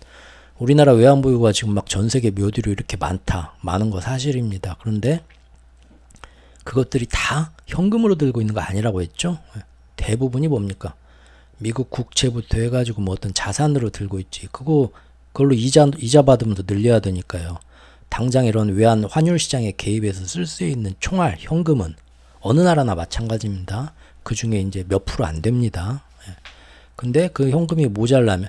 우리나라 외환보유고가 지금 막 전 세계 묘지로 이렇게 많은 거 사실입니다. 그런데 그것들이 다 현금으로 들고 있는 거 아니라고 했죠. 대부분이 뭡니까? 미국 국채부터 해가지고 뭐 어떤 자산으로 들고 있지. 그걸로 이자 받으면서 늘려야 되니까요. 당장 이런 외환 환율 시장에 개입해서 쓸 수 있는 총알, 현금은 어느 나라나 마찬가지입니다. 그 중에 이제 몇 프로 안 됩니다. 근데 그 현금이 모자라면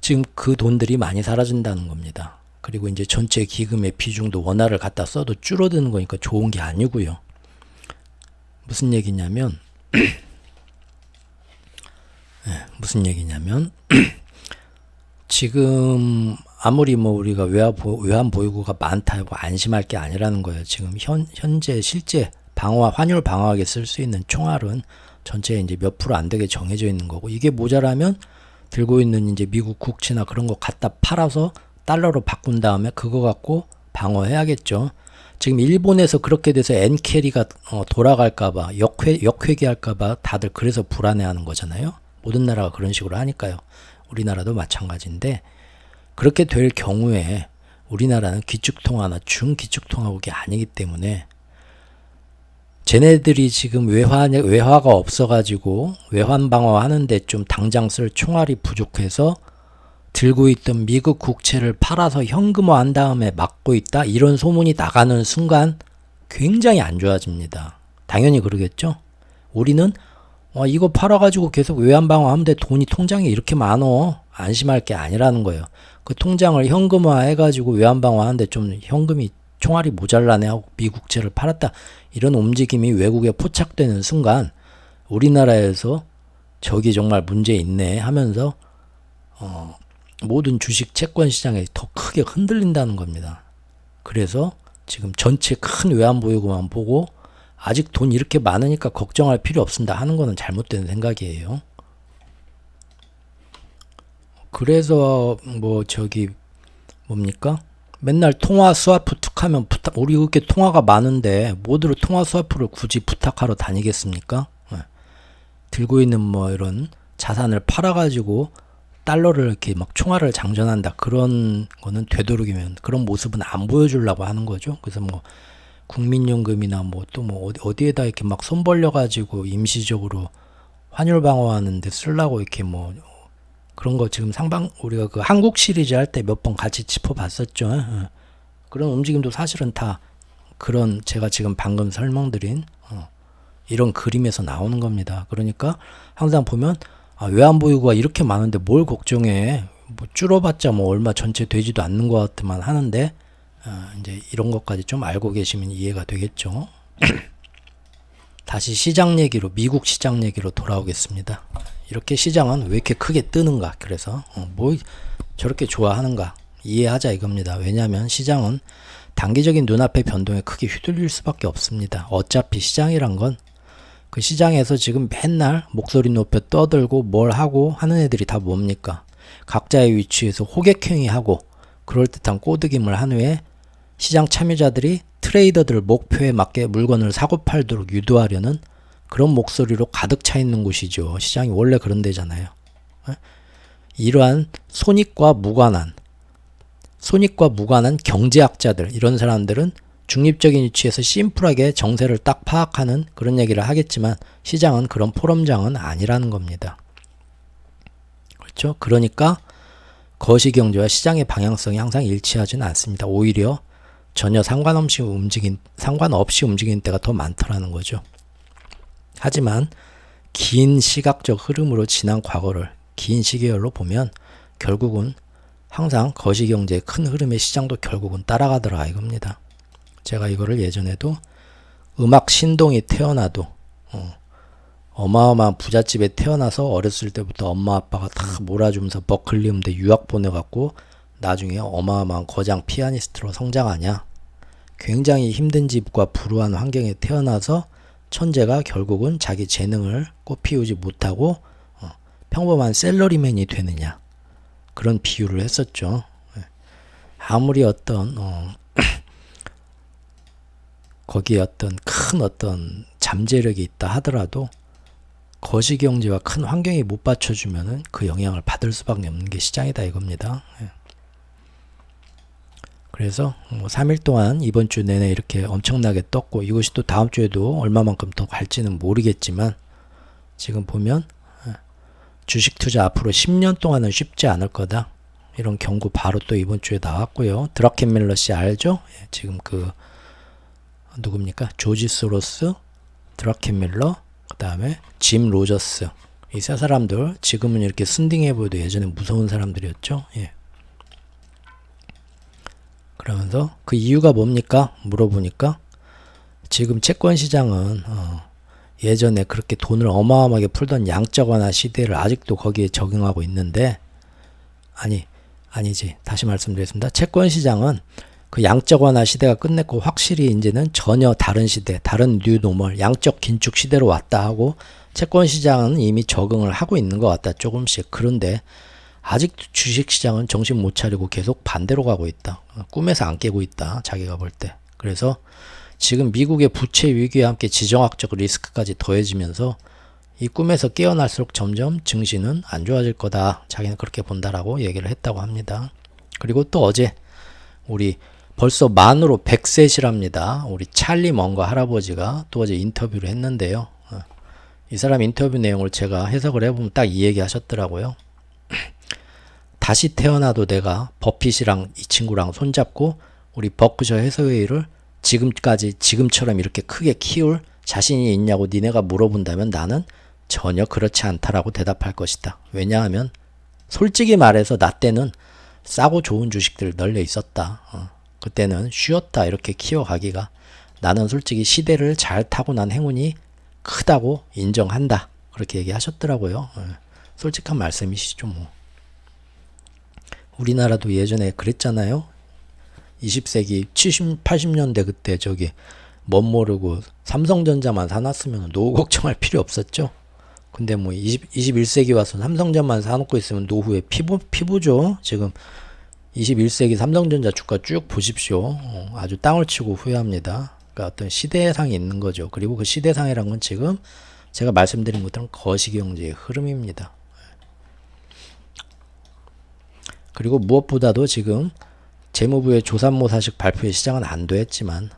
지금 그 돈들이 많이 사라진다는 겁니다. 그리고 이제 전체 기금의 비중도 원화를 갖다 써도 줄어드는 거니까 좋은 게 아니고요. 무슨 얘기냐면 지금 아무리 뭐 우리가 외환보유고가 많다고 안심할 게 아니라는 거예요. 지금 현재 실제 환율 방어하게 쓸 수 있는 총알은 전체에 이제 몇 프로 안 되게 정해져 있는 거고 이게 모자라면 들고 있는 이제 미국 국채나 그런 거 갖다 팔아서 달러로 바꾼 다음에 그거 갖고 방어해야겠죠. 지금 일본에서 그렇게 돼서 엔캐리가 돌아갈까봐 역회귀할까봐 다들 그래서 불안해하는 거잖아요. 모든 나라가 그런 식으로 하니까요. 우리나라도 마찬가지인데 그렇게 될 경우에 우리나라는 기축통화나 중기축통화국이 아니기 때문에 쟤네들이 지금 외화가 없어가지고 외환 방어하는데 좀 당장 쓸 총알이 부족해서 들고 있던 미국 국채를 팔아서 현금화한 다음에 막고 있다. 이런 소문이 나가는 순간 굉장히 안 좋아집니다. 당연히 그러겠죠. 우리는 이거 팔아가지고 계속 외환 방어하면 돼. 돈이 통장에 이렇게 많어. 안심할 게 아니라는 거예요. 그 통장을 현금화 해가지고 외환 방어하는데 좀 현금이 총알이 모자라네 하고 미국채를 팔았다. 이런 움직임이 외국에 포착되는 순간 우리나라에서 저기 정말 문제 있네 하면서 모든 주식 채권 시장이 더 크게 흔들린다는 겁니다. 그래서 지금 전체 큰 외환보유고만 보고 아직 돈 이렇게 많으니까 걱정할 필요 없습니다 하는 거는 잘못된 생각이에요. 그래서 뭡니까? 맨날 통화 스와프 툭하면 우리 이렇게 통화가 많은데 모두로 통화 스와프를 굳이 부탁하러 다니겠습니까? 들고 있는 뭐 이런 자산을 팔아가지고 달러를 이렇게 막 총알을 장전한다. 그런 거는 되도록이면 그런 모습은 안 보여주려고 하는 거죠. 그래서 뭐 국민연금이나 뭐 또 뭐 어디에다 이렇게 막 손 벌려가지고 임시적으로 환율 방어하는데 쓰려고 이렇게 뭐 그런 거 지금 우리가 그 한국 시리즈 할 때 몇 번 같이 짚어봤었죠. 그런 움직임도 사실은 다 그런 제가 지금 방금 설명드린 이런 그림에서 나오는 겁니다. 그러니까 항상 보면 외환보유고가 이렇게 많은데 뭘 걱정해? 뭐 줄어봤자 뭐 얼마 전체 되지도 않는 것 같지만 하는데 이제 이런 것까지 좀 알고 계시면 이해가 되겠죠. 다시 시장 얘기로 미국 시장 얘기로 돌아오겠습니다. 이렇게 시장은 왜 이렇게 크게 뜨는가? 그래서 뭐 저렇게 좋아하는가? 이해하자 이겁니다. 왜냐하면 시장은 단기적인 눈앞의 변동에 크게 휘둘릴 수밖에 없습니다. 어차피 시장이란 건 그 시장에서 지금 맨날 목소리 높여 떠들고 뭘 하고 하는 애들이 다 뭡니까? 각자의 위치에서 호객행위하고 그럴듯한 꼬드김을 한 후에 시장 참여자들이 트레이더들 목표에 맞게 물건을 사고 팔도록 유도하려는 그런 목소리로 가득 차 있는 곳이죠. 시장이 원래 그런 데잖아요. 이러한 손익과 무관한 경제학자들, 이런 사람들은 중립적인 위치에서 심플하게 정세를 딱 파악하는 그런 얘기를 하겠지만 시장은 그런 포럼장은 아니라는 겁니다. 그렇죠? 그러니까 거시경제와 시장의 방향성이 항상 일치하지는 않습니다. 오히려 전혀 상관없이 움직이는 때가 더 많더라는 거죠. 하지만 긴 시각적 흐름으로 지난 과거를 긴 시계열로 보면 결국은 항상 거시경제의 큰 흐름의 시장도 결국은 따라가더라 이겁니다. 제가 이거를 예전에도 음악 신동이 태어나도 어마어마한 부잣집에 태어나서 어렸을 때부터 엄마 아빠가 다 몰아주면서 버클리 음대 유학 보내갖고 나중에 어마어마한 거장 피아니스트로 성장하냐, 굉장히 힘든 집과 불우한 환경에 태어나서 천재가 결국은 자기 재능을 꽃피우지 못하고 평범한 셀러리맨이 되느냐, 그런 비유를 했었죠. 아무리 거기에 큰 잠재력이 있다 하더라도 거시경제와 큰 환경이 못 받쳐주면은 그 영향을 받을 수밖에 없는 게 시장이다 이겁니다. 그래서 3일 동안 이번 주 내내 이렇게 엄청나게 떴고, 이것이 또 다음 주에도 얼마만큼 더 갈지는 모르겠지만 지금 보면 주식 투자 앞으로 10년 동안은 쉽지 않을 거다, 이런 경고 바로 또 이번 주에 나왔고요. 드라켄밀러 씨 알죠? 지금 누굽니까? 조지 소로스, 드라켄밀러, 그 다음에 짐 로저스, 이 세 사람들 지금은 이렇게 순딩해 보여도 예전에 무서운 사람들이었죠. 그러면서 그 이유가 뭡니까? 물어보니까 지금 채권 시장은 예전에 그렇게 돈을 어마어마하게 풀던 양적 완화 시대를 아직도 거기에 적용하고 있는데, 아니지, 다시 말씀드리겠습니다. 채권 시장은 그 양적 완화 시대가 끝냈고 확실히 이제는 전혀 다른 시대, 다른 뉴노멀, 양적 긴축 시대로 왔다 하고, 채권 시장은 이미 적응을 하고 있는 것 같다 조금씩. 그런데 아직도 주식시장은 정신 못 차리고 계속 반대로 가고 있다. 꿈에서 안 깨고 있다, 자기가 볼 때. 그래서 지금 미국의 부채 위기와 함께 지정학적 리스크까지 더해지면서 이 꿈에서 깨어날수록 점점 증시는 안 좋아질 거다, 자기는 그렇게 본다라고 얘기를 했다고 합니다. 그리고 또 어제 우리 벌써 만으로 100세시랍니다. 우리 찰리 먼거 할아버지가 또 어제 인터뷰를 했는데요. 이 사람 인터뷰 내용을 제가 해석을 해보면 딱 이 얘기 하셨더라고요. 다시 태어나도 내가 버핏이랑 이 친구랑 손잡고 우리 버크셔 해서웨이를 지금처럼 이렇게 크게 키울 자신이 있냐고 니네가 물어본다면 나는 전혀 그렇지 않다라고 대답할 것이다. 왜냐하면 솔직히 말해서 나 때는 싸고 좋은 주식들 널려 있었다. 그때는 쉬웠다, 이렇게 키워가기가. 나는 솔직히 시대를 잘 타고 난 행운이 크다고 인정한다, 그렇게 얘기하셨더라고요. 솔직한 말씀이시죠 뭐. 우리나라도 예전에 그랬잖아요. 20세기 70, 80년대 그때 멋 모르고 삼성전자만 사놨으면 노후 걱정할 필요 없었죠. 근데 21세기 와서 삼성전자만 사놓고 있으면 노후에 피부죠. 지금 21세기 삼성전자 주가 쭉 보십시오. 아주 땅을 치고 후회합니다. 그러니까 어떤 시대상이 있는 거죠. 그리고 그 시대상이란 건 지금 제가 말씀드린 것들은 거시경제의 흐름입니다. 그리고 무엇보다도 지금 재무부의 조산모사식 발표의 시작은 안 됐지만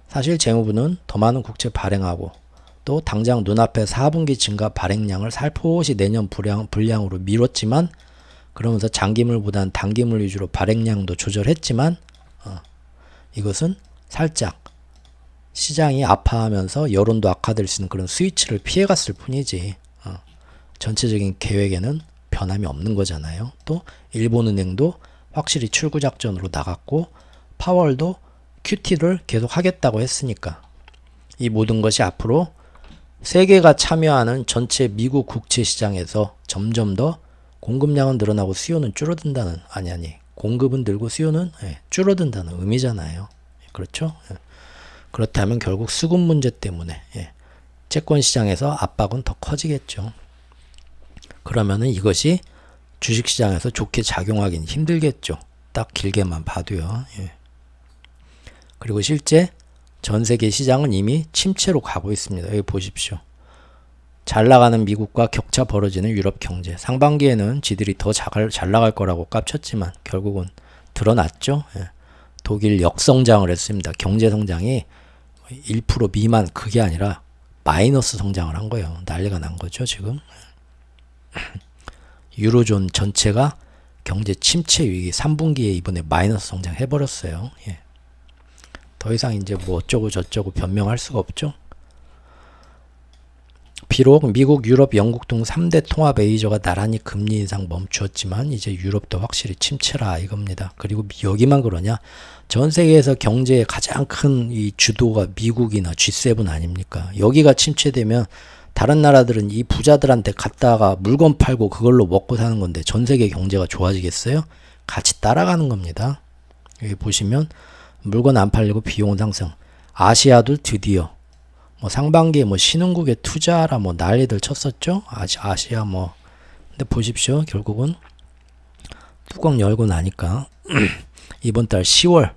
사실 재무부는 더 많은 국채 발행하고 또 당장 눈앞에 4분기 증가 발행량을 살포시 내년 불량으로 미뤘지만, 그러면서 장기물보단 단기물 위주로 발행량도 조절했지만 이것은 살짝 시장이 아파하면서 여론도 악화될 수 있는 그런 스위치를 피해갔을 뿐이지 전체적인 계획에는 변함이 없는 거잖아요. 또 일본은행도 확실히 출구작전으로 나갔고 파월도 QT를 계속 하겠다고 했으니까 이 모든 것이 앞으로 세계가 참여하는 전체 미국 국채 시장에서 점점 더 공급량은 늘어나고 수요는 줄어든다는, 공급은 늘고 수요는 줄어든다는 의미잖아요. 그렇죠? 그렇다면 결국 수급 문제 때문에 채권 시장에서 압박은 더 커지겠죠. 그러면은 이것이 주식시장에서 좋게 작용하기는 힘들겠죠. 딱 길게만 봐도요. 그리고 실제 전 세계 시장은 이미 침체로 가고 있습니다. 여기 보십시오. 잘 나가는 미국과 격차 벌어지는 유럽 경제. 상반기에는 지들이 더 잘 나갈 거라고 깝쳤지만 결국은 드러났죠. 예. 독일 역성장을 했습니다. 경제 성장이 1% 미만, 그게 아니라 마이너스 성장을 한 거예요. 난리가 난 거죠, 지금. 유로존 전체가 경제 침체 위기 3분기에 이번에 마이너스 성장 해버렸어요. 예. 더 이상 이제 뭐 어쩌고 저쩌고 변명할 수가 없죠. 비록 미국, 유럽, 영국 등 3대 통합 에이저가 나란히 금리 인상 멈추었지만 이제 유럽도 확실히 침체라 이겁니다. 그리고 여기만 그러냐? 전 세계에서 경제의 가장 큰 이 주도가 미국이나 G7 아닙니까? 여기가 침체되면 다른 나라들은 이 부자들한테 갔다가 물건 팔고 그걸로 먹고 사는 건데 전 세계 경제가 좋아지겠어요? 같이 따라가는 겁니다. 여기 보시면 물건 안 팔리고 비용 상승. 아시아도 드디어 뭐 상반기에 뭐 신흥국에 투자하라 뭐 난리들 쳤었죠. 아시아 뭐. 근데 보십시오. 결국은 뚜껑 열고 나니까 이번 달 10월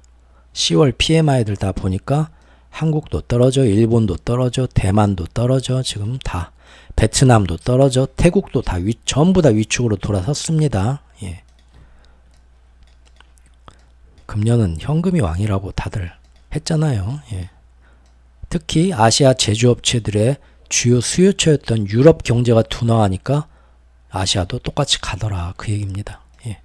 PMI들 다 보니까 한국도 떨어져, 일본도 떨어져, 대만도 떨어져, 지금 다 베트남도 떨어져, 태국도 다 전부 다 위축으로 돌아섰습니다. 예. 금년은 현금이 왕이라고 다들 했잖아요. 예. 특히 아시아 제조업체들의 주요 수요처였던 유럽 경제가 둔화하니까 아시아도 똑같이 가더라, 그 얘기입니다. 예.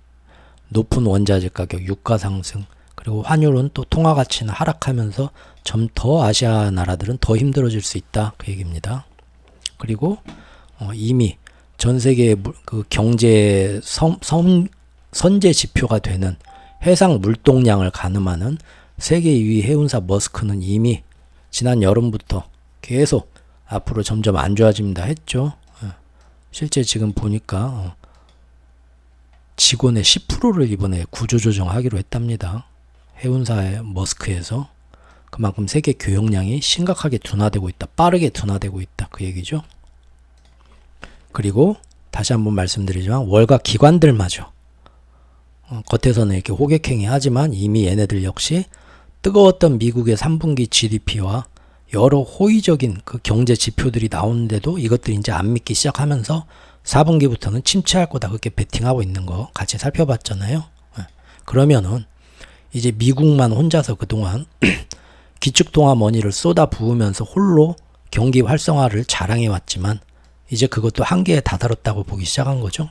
높은 원자재 가격, 유가 상승, 그리고 환율은 또 통화 가치는 하락하면서 좀 더 아시아 나라들은 더 힘들어질 수 있다, 그 얘기입니다. 그리고 이미 전 세계의 그 경제 선제 지표가 되는 해상 물동량을 가늠하는 세계 2위 해운사 머스크는 이미 지난 여름부터 계속 앞으로 점점 안 좋아집니다 했죠. 실제 지금 보니까 직원의 10%를 이번에 구조조정하기로 했답니다. 해운사의 머스크에서. 그만큼 세계 교역량이 심각하게 둔화되고 있다. 빠르게 둔화되고 있다. 그 얘기죠. 그리고 다시 한번 말씀드리지만 월가 기관들마저 겉에서는 이렇게 호객행위 하지만 이미 얘네들 역시 뜨거웠던 미국의 3분기 GDP와 여러 호의적인 그 경제 지표들이 나오는데도 이것들이 이제 안 믿기 시작하면서 4분기부터는 침체할 거다, 그렇게 베팅하고 있는 거 같이 살펴봤잖아요. 그러면은 이제 미국만 혼자서 그동안 기축통화 머니를 쏟아 부으면서 홀로 경기 활성화를 자랑해 왔지만 이제 그것도 한계에 다다랐다고 보기 시작한 거죠.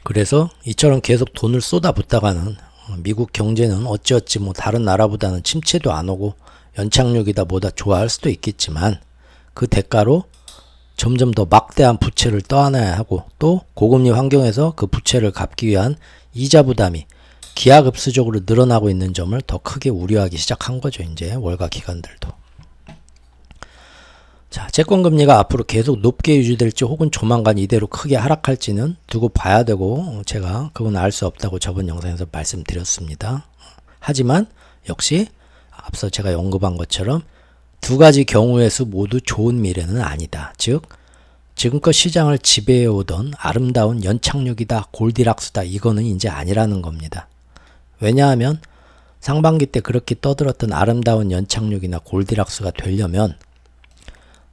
그래서 이처럼 계속 돈을 쏟아붓다가는 미국 경제는 어찌어찌 뭐 다른 나라보다는 침체도 안 오고 연착륙이다 뭐다 좋아할 수도 있겠지만 그 대가로 점점 더 막대한 부채를 떠안아야 하고 또 고금리 환경에서 그 부채를 갚기 위한 이자 부담이 기하급수적으로 늘어나고 있는 점을 더 크게 우려하기 시작한 거죠. 이제 월가 기관들도. 자, 채권금리가 앞으로 계속 높게 유지될지 혹은 조만간 이대로 크게 하락할지는 두고 봐야 되고 제가 그건 알 수 없다고 저번 영상에서 말씀드렸습니다. 하지만 역시 앞서 제가 언급한 것처럼 두 가지 경우의 수 모두 좋은 미래는 아니다. 즉 지금껏 시장을 지배해오던 아름다운 연착륙이다, 골디락스다, 이거는 이제 아니라는 겁니다. 왜냐하면 상반기 때 그렇게 떠들었던 아름다운 연착륙이나 골디락스가 되려면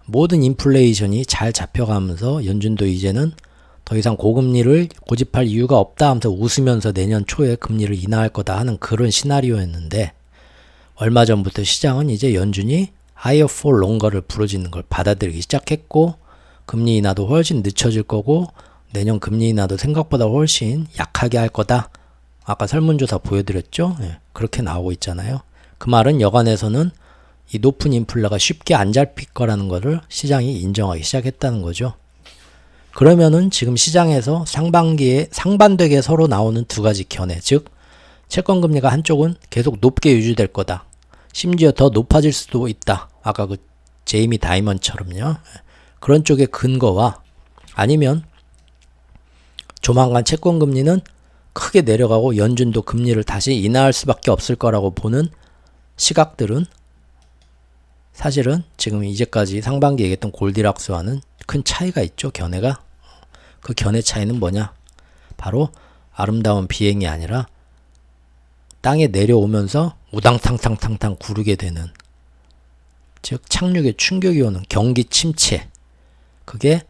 모든 인플레이션이 잘 잡혀가면서 연준도 이제는 더 이상 고금리를 고집할 이유가 없다 하면서 웃으면서 내년 초에 금리를 인하할 거다 하는 그런 시나리오였는데 얼마 전부터 시장은 이제 연준이 higher for longer를 부르짖는 걸 받아들이기 시작했고 금리 인하도 훨씬 늦춰질 거고 내년 금리 인하도 생각보다 훨씬 약하게 할 거다. 아까 설문조사 보여드렸죠? 예, 그렇게 나오고 있잖아요. 그 말은 여간에서는 이 높은 인플레가 쉽게 안 잡힐 거라는 것을 시장이 인정하기 시작했다는 거죠. 그러면은 지금 시장에서 상반되게 서로 나오는 두 가지 견해, 즉 채권금리가 한쪽은 계속 높게 유지될 거다. 심지어 더 높아질 수도 있다. 아까 그 제이미 다이먼처럼요. 그런 쪽의 근거와 아니면 조만간 채권금리는 크게 내려가고 연준도 금리를 다시 인하할 수밖에 없을 거라고 보는 시각들은 사실은 지금 이제까지 상반기 얘기했던 골디락스와는 큰 차이가 있죠. 견해가. 그 견해 차이는 뭐냐? 바로 아름다운 비행이 아니라 땅에 내려오면서 우당탕탕탕탕 구르게 되는 즉 착륙에 충격이 오는 경기 침체. 그게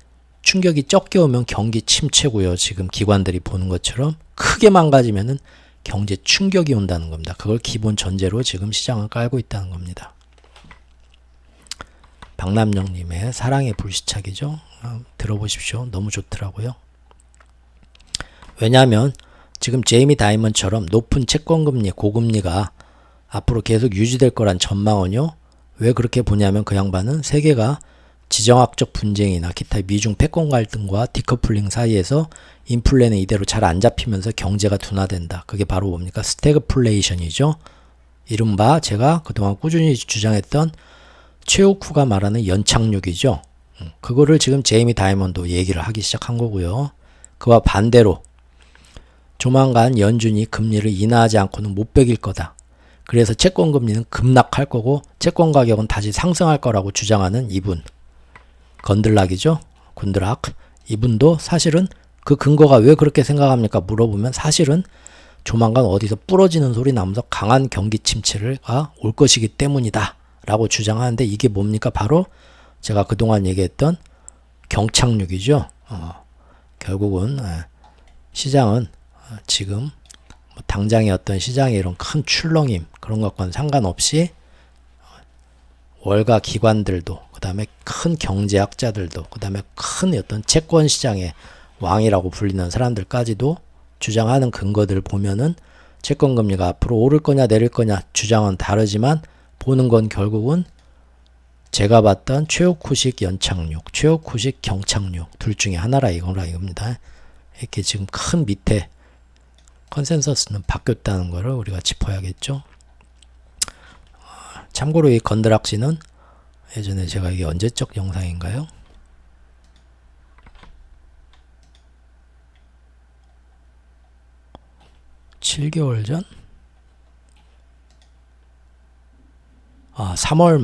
충격이 적게 오면 경기 침체고요. 지금 기관들이 보는 것처럼 크게 망가지면은 경제 충격이 온다는 겁니다. 그걸 기본 전제로 지금 시장을 깔고 있다는 겁니다. 박남정님의 사랑의 불시착이죠. 들어보십시오. 너무 좋더라고요. 왜냐하면 지금 제이미 다이먼처럼 높은 채권금리, 고금리가 앞으로 계속 유지될 거란 전망은요. 왜 그렇게 보냐면 그 양반은 세계가 지정학적 분쟁이나 기타 미중 패권 갈등과 디커플링 사이에서 인플레는 이대로 잘 안 잡히면서 경제가 둔화된다. 그게 바로 뭡니까? 스태그플레이션이죠. 이른바 제가 그동안 꾸준히 주장했던 최우쿠가 말하는 연착륙이죠. 그거를 지금 제이미 다이먼도 얘기를 하기 시작한 거고요. 그와 반대로 조만간 연준이 금리를 인하하지 않고는 못 베길 거다. 그래서 채권금리는 급락할 거고 채권 가격은 다시 상승할 거라고 주장하는 이분. 건들락이죠. 군드락. 이분도 사실은 그 근거가 왜 그렇게 생각합니까? 물어보면 사실은 조만간 어디서 부러지는 소리 나면서 강한 경기 침체가 올 것이기 때문이다 라고 주장하는데 이게 뭡니까? 바로 제가 그동안 얘기했던 경착륙이죠. 결국은 시장은 지금 당장의 어떤 시장의 이런 큰 출렁임 그런 것과는 상관없이 월가 기관들도 그 다음에 큰 경제학자들도 그 다음에 큰 어떤 채권 시장의 왕이라고 불리는 사람들까지도 주장하는 근거들을 보면은 채권금리가 앞으로 오를 거냐 내릴 거냐 주장은 다르지만 보는 건 결국은 제가 봤던 최우쿠식 연착륙, 최우쿠식 경착륙 둘 중에 하나라 이겁니다. 이렇게 지금 큰 밑에 컨센서스는 바뀌었다는 것을 우리가 짚어야겠죠. 참고로 이 건드락 씨는 예전에 제가 이게 언제적 영상인가요? (7개월) 전? 3월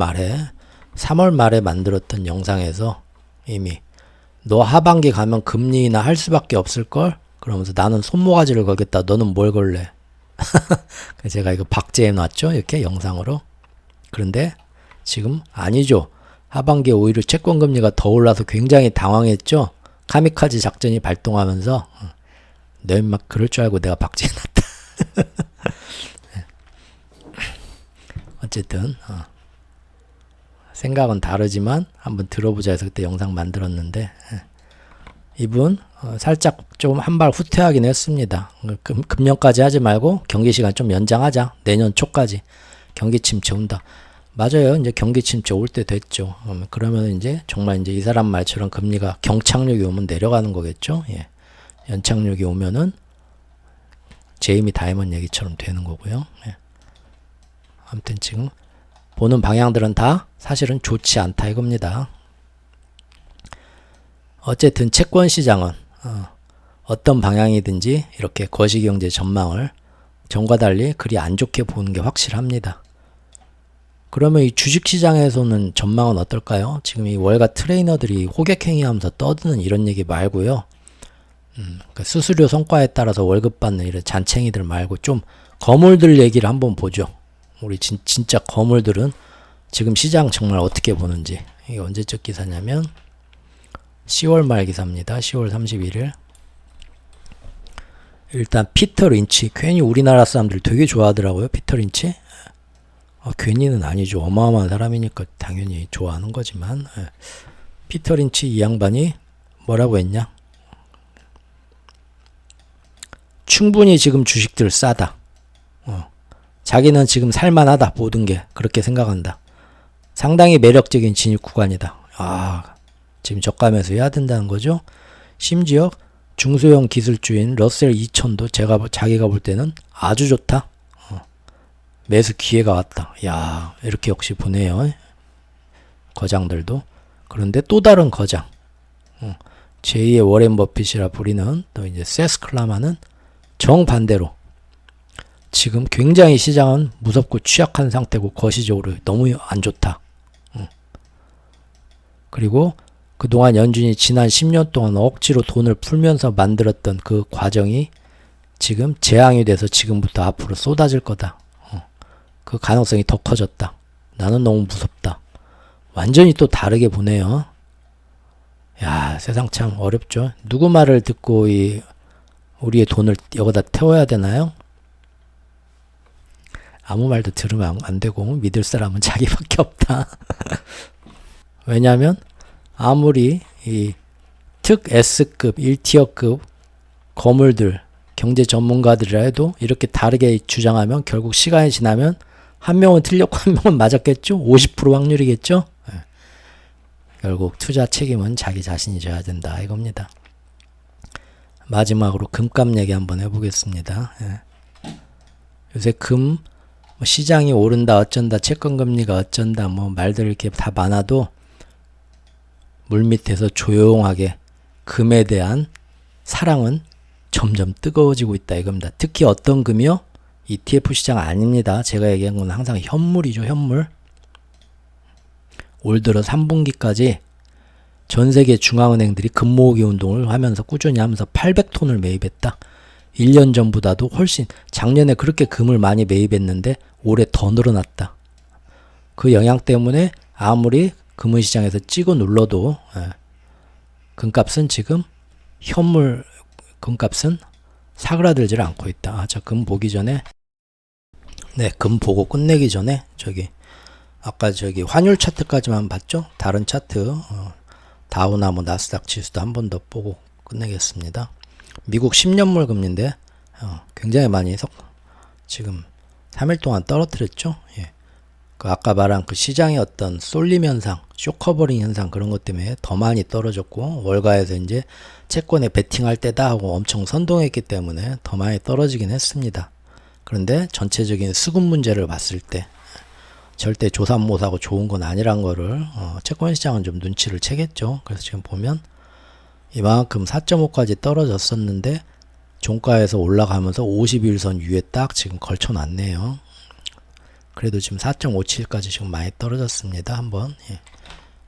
말에 만들었던 영상에서 이미 너 하반기 가면 금리 인하 할 수밖에 없을걸? 그러면서 나는 손모가지를 걸겠다. 너는 뭘 걸래? 제가 이거 박제해 놨죠. 이렇게 영상으로. 그런데 지금 아니죠. 하반기에 오히려 채권금리가 더 올라서 굉장히 당황했죠. 카미카즈 작전이 발동하면서 너 막 그럴 줄 알고 내가 박제해 놨다. 어쨌든 생각은 다르지만 한번 들어보자 해서 그때 영상 만들었는데 이분 살짝 좀 한 발 후퇴하긴 했습니다. 금년까지 하지 말고 경기 시간 좀 연장하자. 내년 초까지 경기 침체 온다. 맞아요. 이제 경기 침체 올 때 됐죠. 그러면 이제 정말 이제 이 사람 말처럼 금리가 경착륙이 오면 내려가는 거겠죠. 예. 연착륙이 오면은 제이미 다이먼 얘기처럼 되는 거고요. 예. 아무튼 지금 보는 방향들은 다 사실은 좋지 않다 이겁니다. 어쨌든 채권 시장은 어떤 방향이든지 이렇게 거시경제 전망을 전과 달리 그리 안 좋게 보는 게 확실합니다. 그러면 이 주식시장에서는 전망은 어떨까요? 지금 이 월가 트레이너들이 호객행위하면서 떠드는 이런 얘기 말고요. 그 수수료 성과에 따라서 월급 받는 이런 잔챙이들 말고 좀 거물들 얘기를 한번 보죠. 우리 진짜 거물들은 지금 시장 정말 어떻게 보는지. 이게 언제적 기사냐면 10월 말 기사입니다. 10월 31일. 일단 피터 린치. 괜히 우리나라 사람들 되게 좋아하더라고요. 피터 린치. 괜히는 아니죠. 어마어마한 사람이니까 당연히 좋아하는 거지만 피터 린치 이 양반이 뭐라고 했냐. 충분히 지금 주식들 싸다. 자기는 지금 살만하다. 모든 게 그렇게 생각한다. 상당히 매력적인 진입 구간이다. 지금 저가면서 해야 된다는 거죠. 심지어 중소형 기술주인 러셀 2000도 자기가 볼 때는 아주 좋다. 매수 기회가 왔다. 야, 이렇게 역시 보네요. 거장들도. 그런데 또 다른 거장. 제2의 워렌 버핏이라 부리는 또 이제 세스 클라마는 정반대로 지금 굉장히 시장은 무섭고 취약한 상태고 거시적으로 너무 안 좋다. 그리고 그동안 연준이 지난 10년 동안 억지로 돈을 풀면서 만들었던 그 과정이 지금 재앙이 돼서 지금부터 앞으로 쏟아질 거다. 그 가능성이 더 커졌다. 나는 너무 무섭다. 완전히 또 다르게 보네요. 야, 세상 참 어렵죠. 누구 말을 듣고 우리의 돈을 여기다 태워야 되나요? 아무 말도 들으면 안 되고 믿을 사람은 자기밖에 없다. 왜냐하면 아무리 이 특 S급, 1티어급 거물들, 경제 전문가들이라 해도 이렇게 다르게 주장하면 결국 시간이 지나면 한 명은 틀렸고 한 명은 맞았겠죠? 50% 확률이겠죠? 결국 투자 책임은 자기 자신이 져야 된다 이겁니다. 마지막으로 금값 얘기 한번 해보겠습니다. 요새 금 시장이 오른다 어쩐다 채권금리가 어쩐다 뭐 말들 이렇게 다 많아도 물밑에서 조용하게 금에 대한 사랑은 점점 뜨거워지고 있다 이겁니다. 특히 어떤 금이요? ETF 시장 아닙니다. 제가 얘기한 건 항상 현물이죠. 현물. 올 들어 3분기까지 전 세계 중앙은행들이 금 모으기 운동을 하면서 꾸준히 하면서 800톤을 매입했다. 1년 전보다도 훨씬 작년에 그렇게 금을 많이 매입했는데 올해 더 늘어났다. 그 영향 때문에 아무리 금은 시장에서 찍어 눌러도 금값은 지금 현물 금값은 사그라들질 않고 있다. 저 금 보기 전에 금 보고 끝내기 전에 아까 환율 차트까지만 봤죠? 다른 차트 다우나 뭐 나스닥 지수도 한 번 더 보고 끝내겠습니다. 미국 10년물 금리인데 굉장히 많이 지금 3일 동안 떨어뜨렸죠. 그 아까 말한 그 시장의 어떤 쏠림 현상, 쇼커버링 현상 그런 것 때문에 더 많이 떨어졌고 월가에서 이제 채권에 베팅할 때다 하고 엄청 선동했기 때문에 더 많이 떨어지긴 했습니다. 그런데 전체적인 수급 문제를 봤을 때 절대 조삼모사고 좋은 건 아니란 거를 채권 시장은 좀 눈치를 채겠죠. 그래서 지금 보면 이만큼 4.5까지 떨어졌었는데 종가에서 올라가면서 51선 위에 딱 지금 걸쳐놨네요. 그래도 지금 4.57까지 지금 많이 떨어졌습니다. 한번.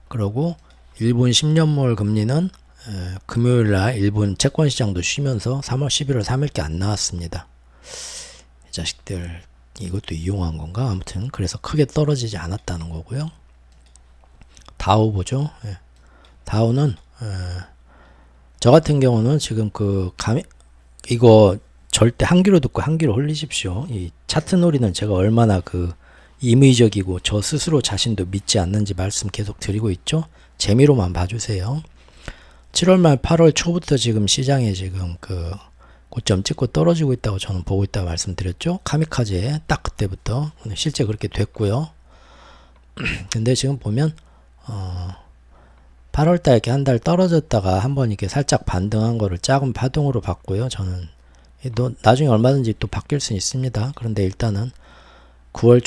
그리고 일본 10년물 금리는 금요일날 일본 채권 시장도 쉬면서 3월 11월 3일께 안 나왔습니다. 이 자식들 이것도 이용한 건가? 아무튼 그래서 크게 떨어지지 않았다는 거고요. 다우 보죠. 다우는 저 같은 경우는 지금 이거 절대 한 귀로 듣고 한 귀로 흘리십시오. 이 차트 놀이는 제가 얼마나 임의적이고 저 스스로 자신도 믿지 않는지 말씀 계속 드리고 있죠. 재미로만 봐주세요. 7월 말 8월 초부터 지금 시장에 지금 고점 찍고 떨어지고 있다고 저는 보고 있다고 말씀드렸죠. 카미카제 딱 그때부터 실제 그렇게 됐고요. 근데 지금 보면 8월달 이렇게 한 달 떨어졌다가 한번 이렇게 살짝 반등한 거를 작은 파동으로 봤고요. 저는 나중에 얼마든지 또 바뀔 수 있습니다. 그런데 일단은 9월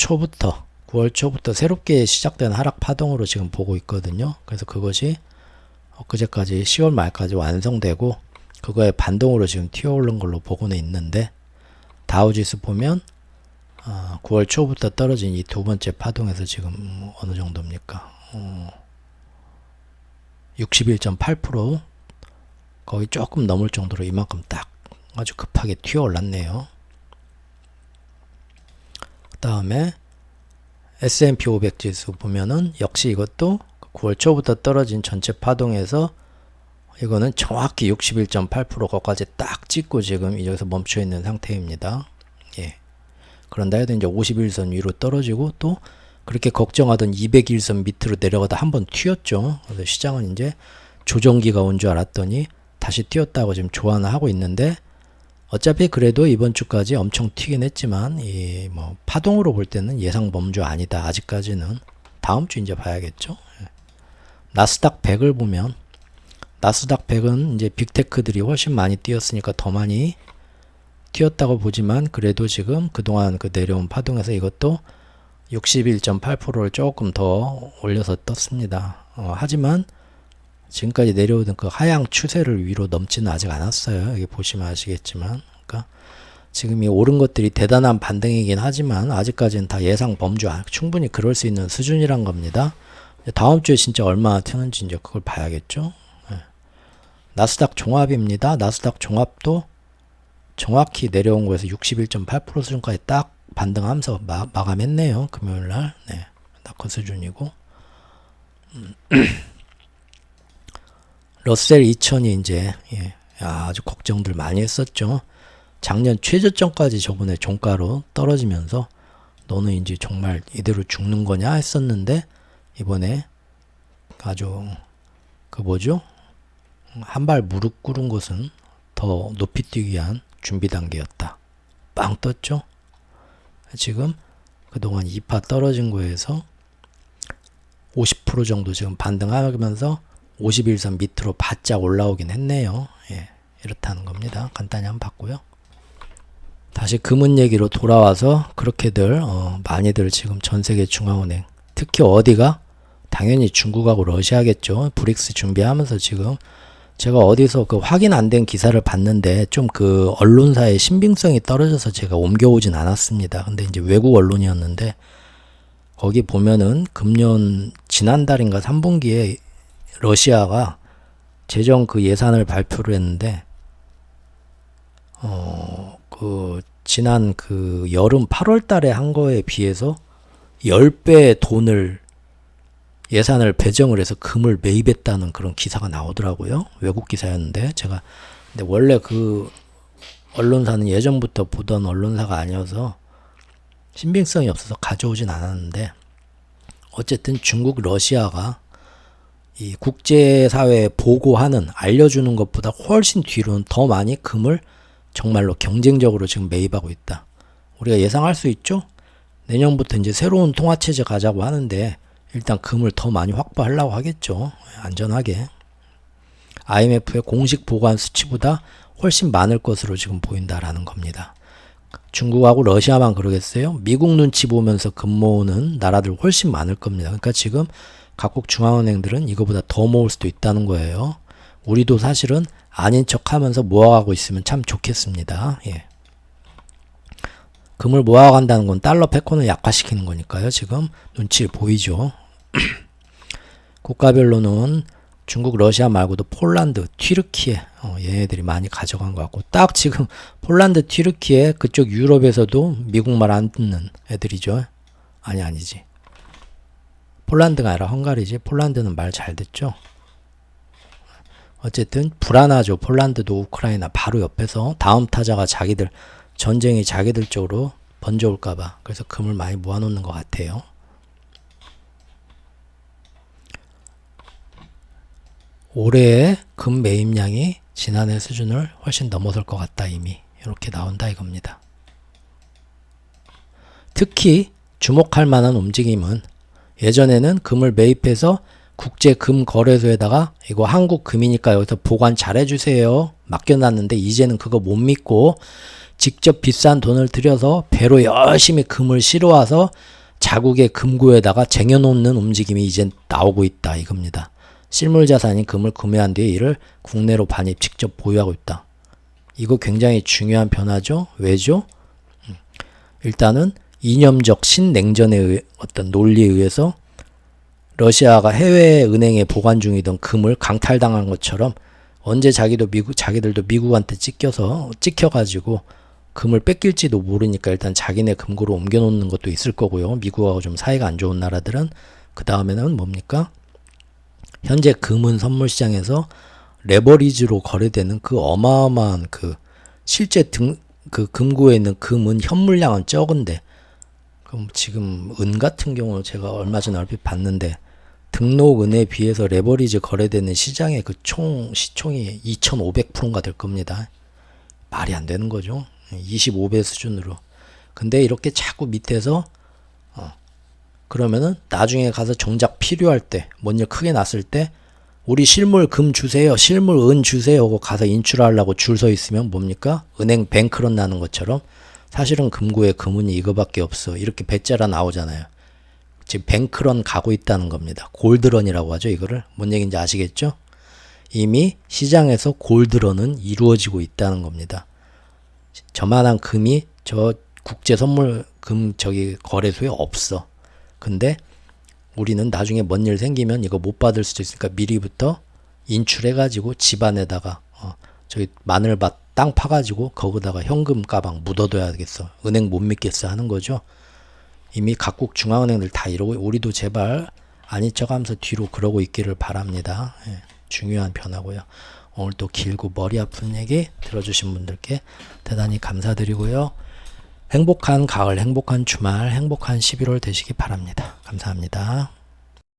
초부터 새롭게 시작된 하락 파동으로 지금 보고 있거든요. 그래서 그것이 엊그제까지 10월 말까지 완성되고 그거의 반동으로 지금 튀어오른 걸로 보고는 있는데 다우지수 보면 9월 초부터 떨어진 이 두 번째 파동에서 지금 어느 정도입니까? 61.8% 거의 조금 넘을 정도로 이만큼 딱 아주 급하게 튀어올랐네요. 그 다음에 S&P 500 지수 보면은 역시 이것도 9월 초부터 떨어진 전체 파동에서 이거는 정확히 61.8%까지 딱 찍고 지금 여기서 멈춰 있는 상태입니다. 그런다 해도 이제 51선 위로 떨어지고 또 그렇게 걱정하던 201선 밑으로 내려가다 한번 튀었죠. 그래서 시장은 이제 조정기가 온 줄 알았더니 다시 튀었다고 지금 조안을 하고 있는데 어차피 그래도 이번 주까지 엄청 튀긴 했지만 파동으로 볼 때는 예상 범주 아니다. 아직까지는 다음 주 이제 봐야겠죠. 나스닥 100을 보면 나스닥 100은 이제 빅테크들이 훨씬 많이 뛰었으니까 더 많이 튀었다고 보지만 그래도 지금 그동안 내려온 파동에서 이것도 61.8%를 조금 더 올려서 떴습니다. 하지만 지금까지 내려오던 그 하향 추세를 위로 넘지는 아직 않았어요. 여기 보시면 아시겠지만 그러니까 지금 이 오른 것들이 대단한 반등이긴 하지만 아직까지는 다 예상 범주 충분히 그럴 수 있는 수준이란 겁니다. 다음 주에 진짜 얼마나 튀는지 이제 그걸 봐야겠죠. 나스닥 종합입니다. 나스닥 종합도 정확히 내려온 거에서 61.8% 수준까지 딱 반등하면서 마감했네요. 금요일날. 딱 그 수준이고 러셀 2000이 이제 아주 걱정들 많이 했었죠. 작년 최저점까지 저번에 종가로 떨어지면서 너는 이제 정말 이대로 죽는 거냐 했었는데 이번에 아주 그 뭐죠? 한 발 무릎 꿇은 것은 더 높이 뛰기 위한 준비 단계였다. 빵 떴죠? 지금 그동안 2파 떨어진 거에서 50% 정도 지금 반등하면서 51선 밑으로 바짝 올라오긴 했네요. 이렇다는 겁니다. 간단히 한번 봤고요. 다시 금은 얘기로 돌아와서 그렇게들 많이들 지금 전세계 중앙은행 특히 어디가 당연히 중국하고 러시아겠죠. 브릭스 준비하면서 지금 제가 어디서 그 확인 안 된 기사를 봤는데 좀 그 언론사의 신빙성이 떨어져서 제가 옮겨오진 않았습니다. 근데 이제 외국 언론이었는데 거기 보면은 금년 지난달인가 3분기에 러시아가 재정 그 예산을 발표를 했는데 그 지난 그 여름 8월 달에 한 거에 비해서 10배 돈을 예산을 배정을 해서 금을 매입했다는 그런 기사가 나오더라고요. 외국 기사였는데 제가 근데 원래 그 언론사는 예전부터 보던 언론사가 아니어서 신빙성이 없어서 가져오진 않았는데 어쨌든 중국 러시아가 이 국제사회에 보고하는 알려주는 것보다 훨씬 뒤로는 더 많이 금을 정말로 경쟁적으로 지금 매입하고 있다. 우리가 예상할 수 있죠? 내년부터 이제 새로운 통화체제 가자고 하는데 일단 금을 더 많이 확보하려고 하겠죠. 안전하게. IMF의 공식 보관 수치보다 훨씬 많을 것으로 지금 보인다라는 겁니다. 중국하고 러시아만 그러겠어요? 미국 눈치 보면서 금 모으는 나라들 훨씬 많을 겁니다. 그러니까 지금 각국 중앙은행들은 이거보다 더 모을 수도 있다는 거예요. 우리도 사실은 아닌 척하면서 모아가고 있으면 참 좋겠습니다. 금을 모아간다는 건 달러 패권을 약화시키는 거니까요. 지금 눈치 보이죠. 국가별로는 중국, 러시아 말고도 폴란드, 튀르키예 얘네들이 많이 가져간 것 같고 딱 지금 폴란드, 튀르키예 그쪽 유럽에서도 미국 말 안 듣는 애들이죠. 아니지. 폴란드가 아니라 헝가리지. 폴란드는 말 잘 듣죠. 어쨌든 불안하죠. 폴란드도 우크라이나 바로 옆에서 다음 타자가 자기들 전쟁이 자기들 쪽으로 번져올까봐 그래서 금을 많이 모아놓는 것 같아요. 올해의 금 매입량이 지난해 수준을 훨씬 넘어설 것 같다 이미 이렇게 나온다 이겁니다. 특히 주목할 만한 움직임은 예전에는 금을 매입해서 국제금거래소에다가 이거 한국 금이니까 여기서 보관 잘해주세요 맡겨놨는데 이제는 그거 못 믿고 직접 비싼 돈을 들여서 배로 열심히 금을 실어와서 자국의 금고에다가 쟁여놓는 움직임이 이제 나오고 있다 이겁니다. 실물자산인 금을 구매한 뒤에 이를 국내로 반입 직접 보유하고 있다. 이거 굉장히 중요한 변화죠. 왜죠? 일단은 이념적 신냉전의 어떤 논리에 의해서 러시아가 해외 은행에 보관 중이던 금을 강탈당한 것처럼 언제 자기들도 미국한테 찍혀가지고 금을 뺏길지도 모르니까 일단 자기네 금고로 옮겨놓는 것도 있을 거고요. 미국하고 좀 사이가 안 좋은 나라들은 그 다음에는 뭡니까? 현재 금은 선물 시장에서 레버리지로 거래되는 그 어마어마한 그 실제 그 금고에 있는 금은 현물량은 적은데 그럼 지금 은 같은 경우 제가 얼마 전에 얼핏 봤는데 등록 은에 비해서 레버리지 거래되는 시장의 그 시총이 2,500%가 될 겁니다. 말이 안 되는 거죠. 25배 수준으로. 근데 이렇게 자꾸 밑에서 그러면은 나중에 가서 정작 필요할 때, 뭔 일 크게 났을 때 우리 실물 금 주세요, 실물 은 주세요 하고 가서 인출하려고 줄 서 있으면 뭡니까? 은행 뱅크런 나는 것처럼 사실은 금고에 금은이 이거밖에 없어. 이렇게 배짜라 나오잖아요. 지금 뱅크런 가고 있다는 겁니다. 골드런이라고 하죠. 이거를. 뭔 얘기인지 아시겠죠? 이미 시장에서 골드런은 이루어지고 있다는 겁니다. 저만한 금이 저 국제 선물 금 거래소에 없어. 근데 우리는 나중에 뭔 일 생기면 이거 못 받을 수도 있으니까 미리부터 인출해가지고 집안에다가 저기 마늘밭 땅 파가지고 거기다가 현금 가방 묻어둬야 되겠어. 은행 못 믿겠어 하는 거죠. 이미 각국 중앙은행들 다 이러고 우리도 제발 아닌 척하면서 뒤로 그러고 있기를 바랍니다. 예, 중요한 변화고요. 오늘 또 길고 머리 아픈 얘기 들어주신 분들께 대단히 감사드리고요. 행복한 가을, 행복한 주말, 행복한 11월 되시기 바랍니다. 감사합니다.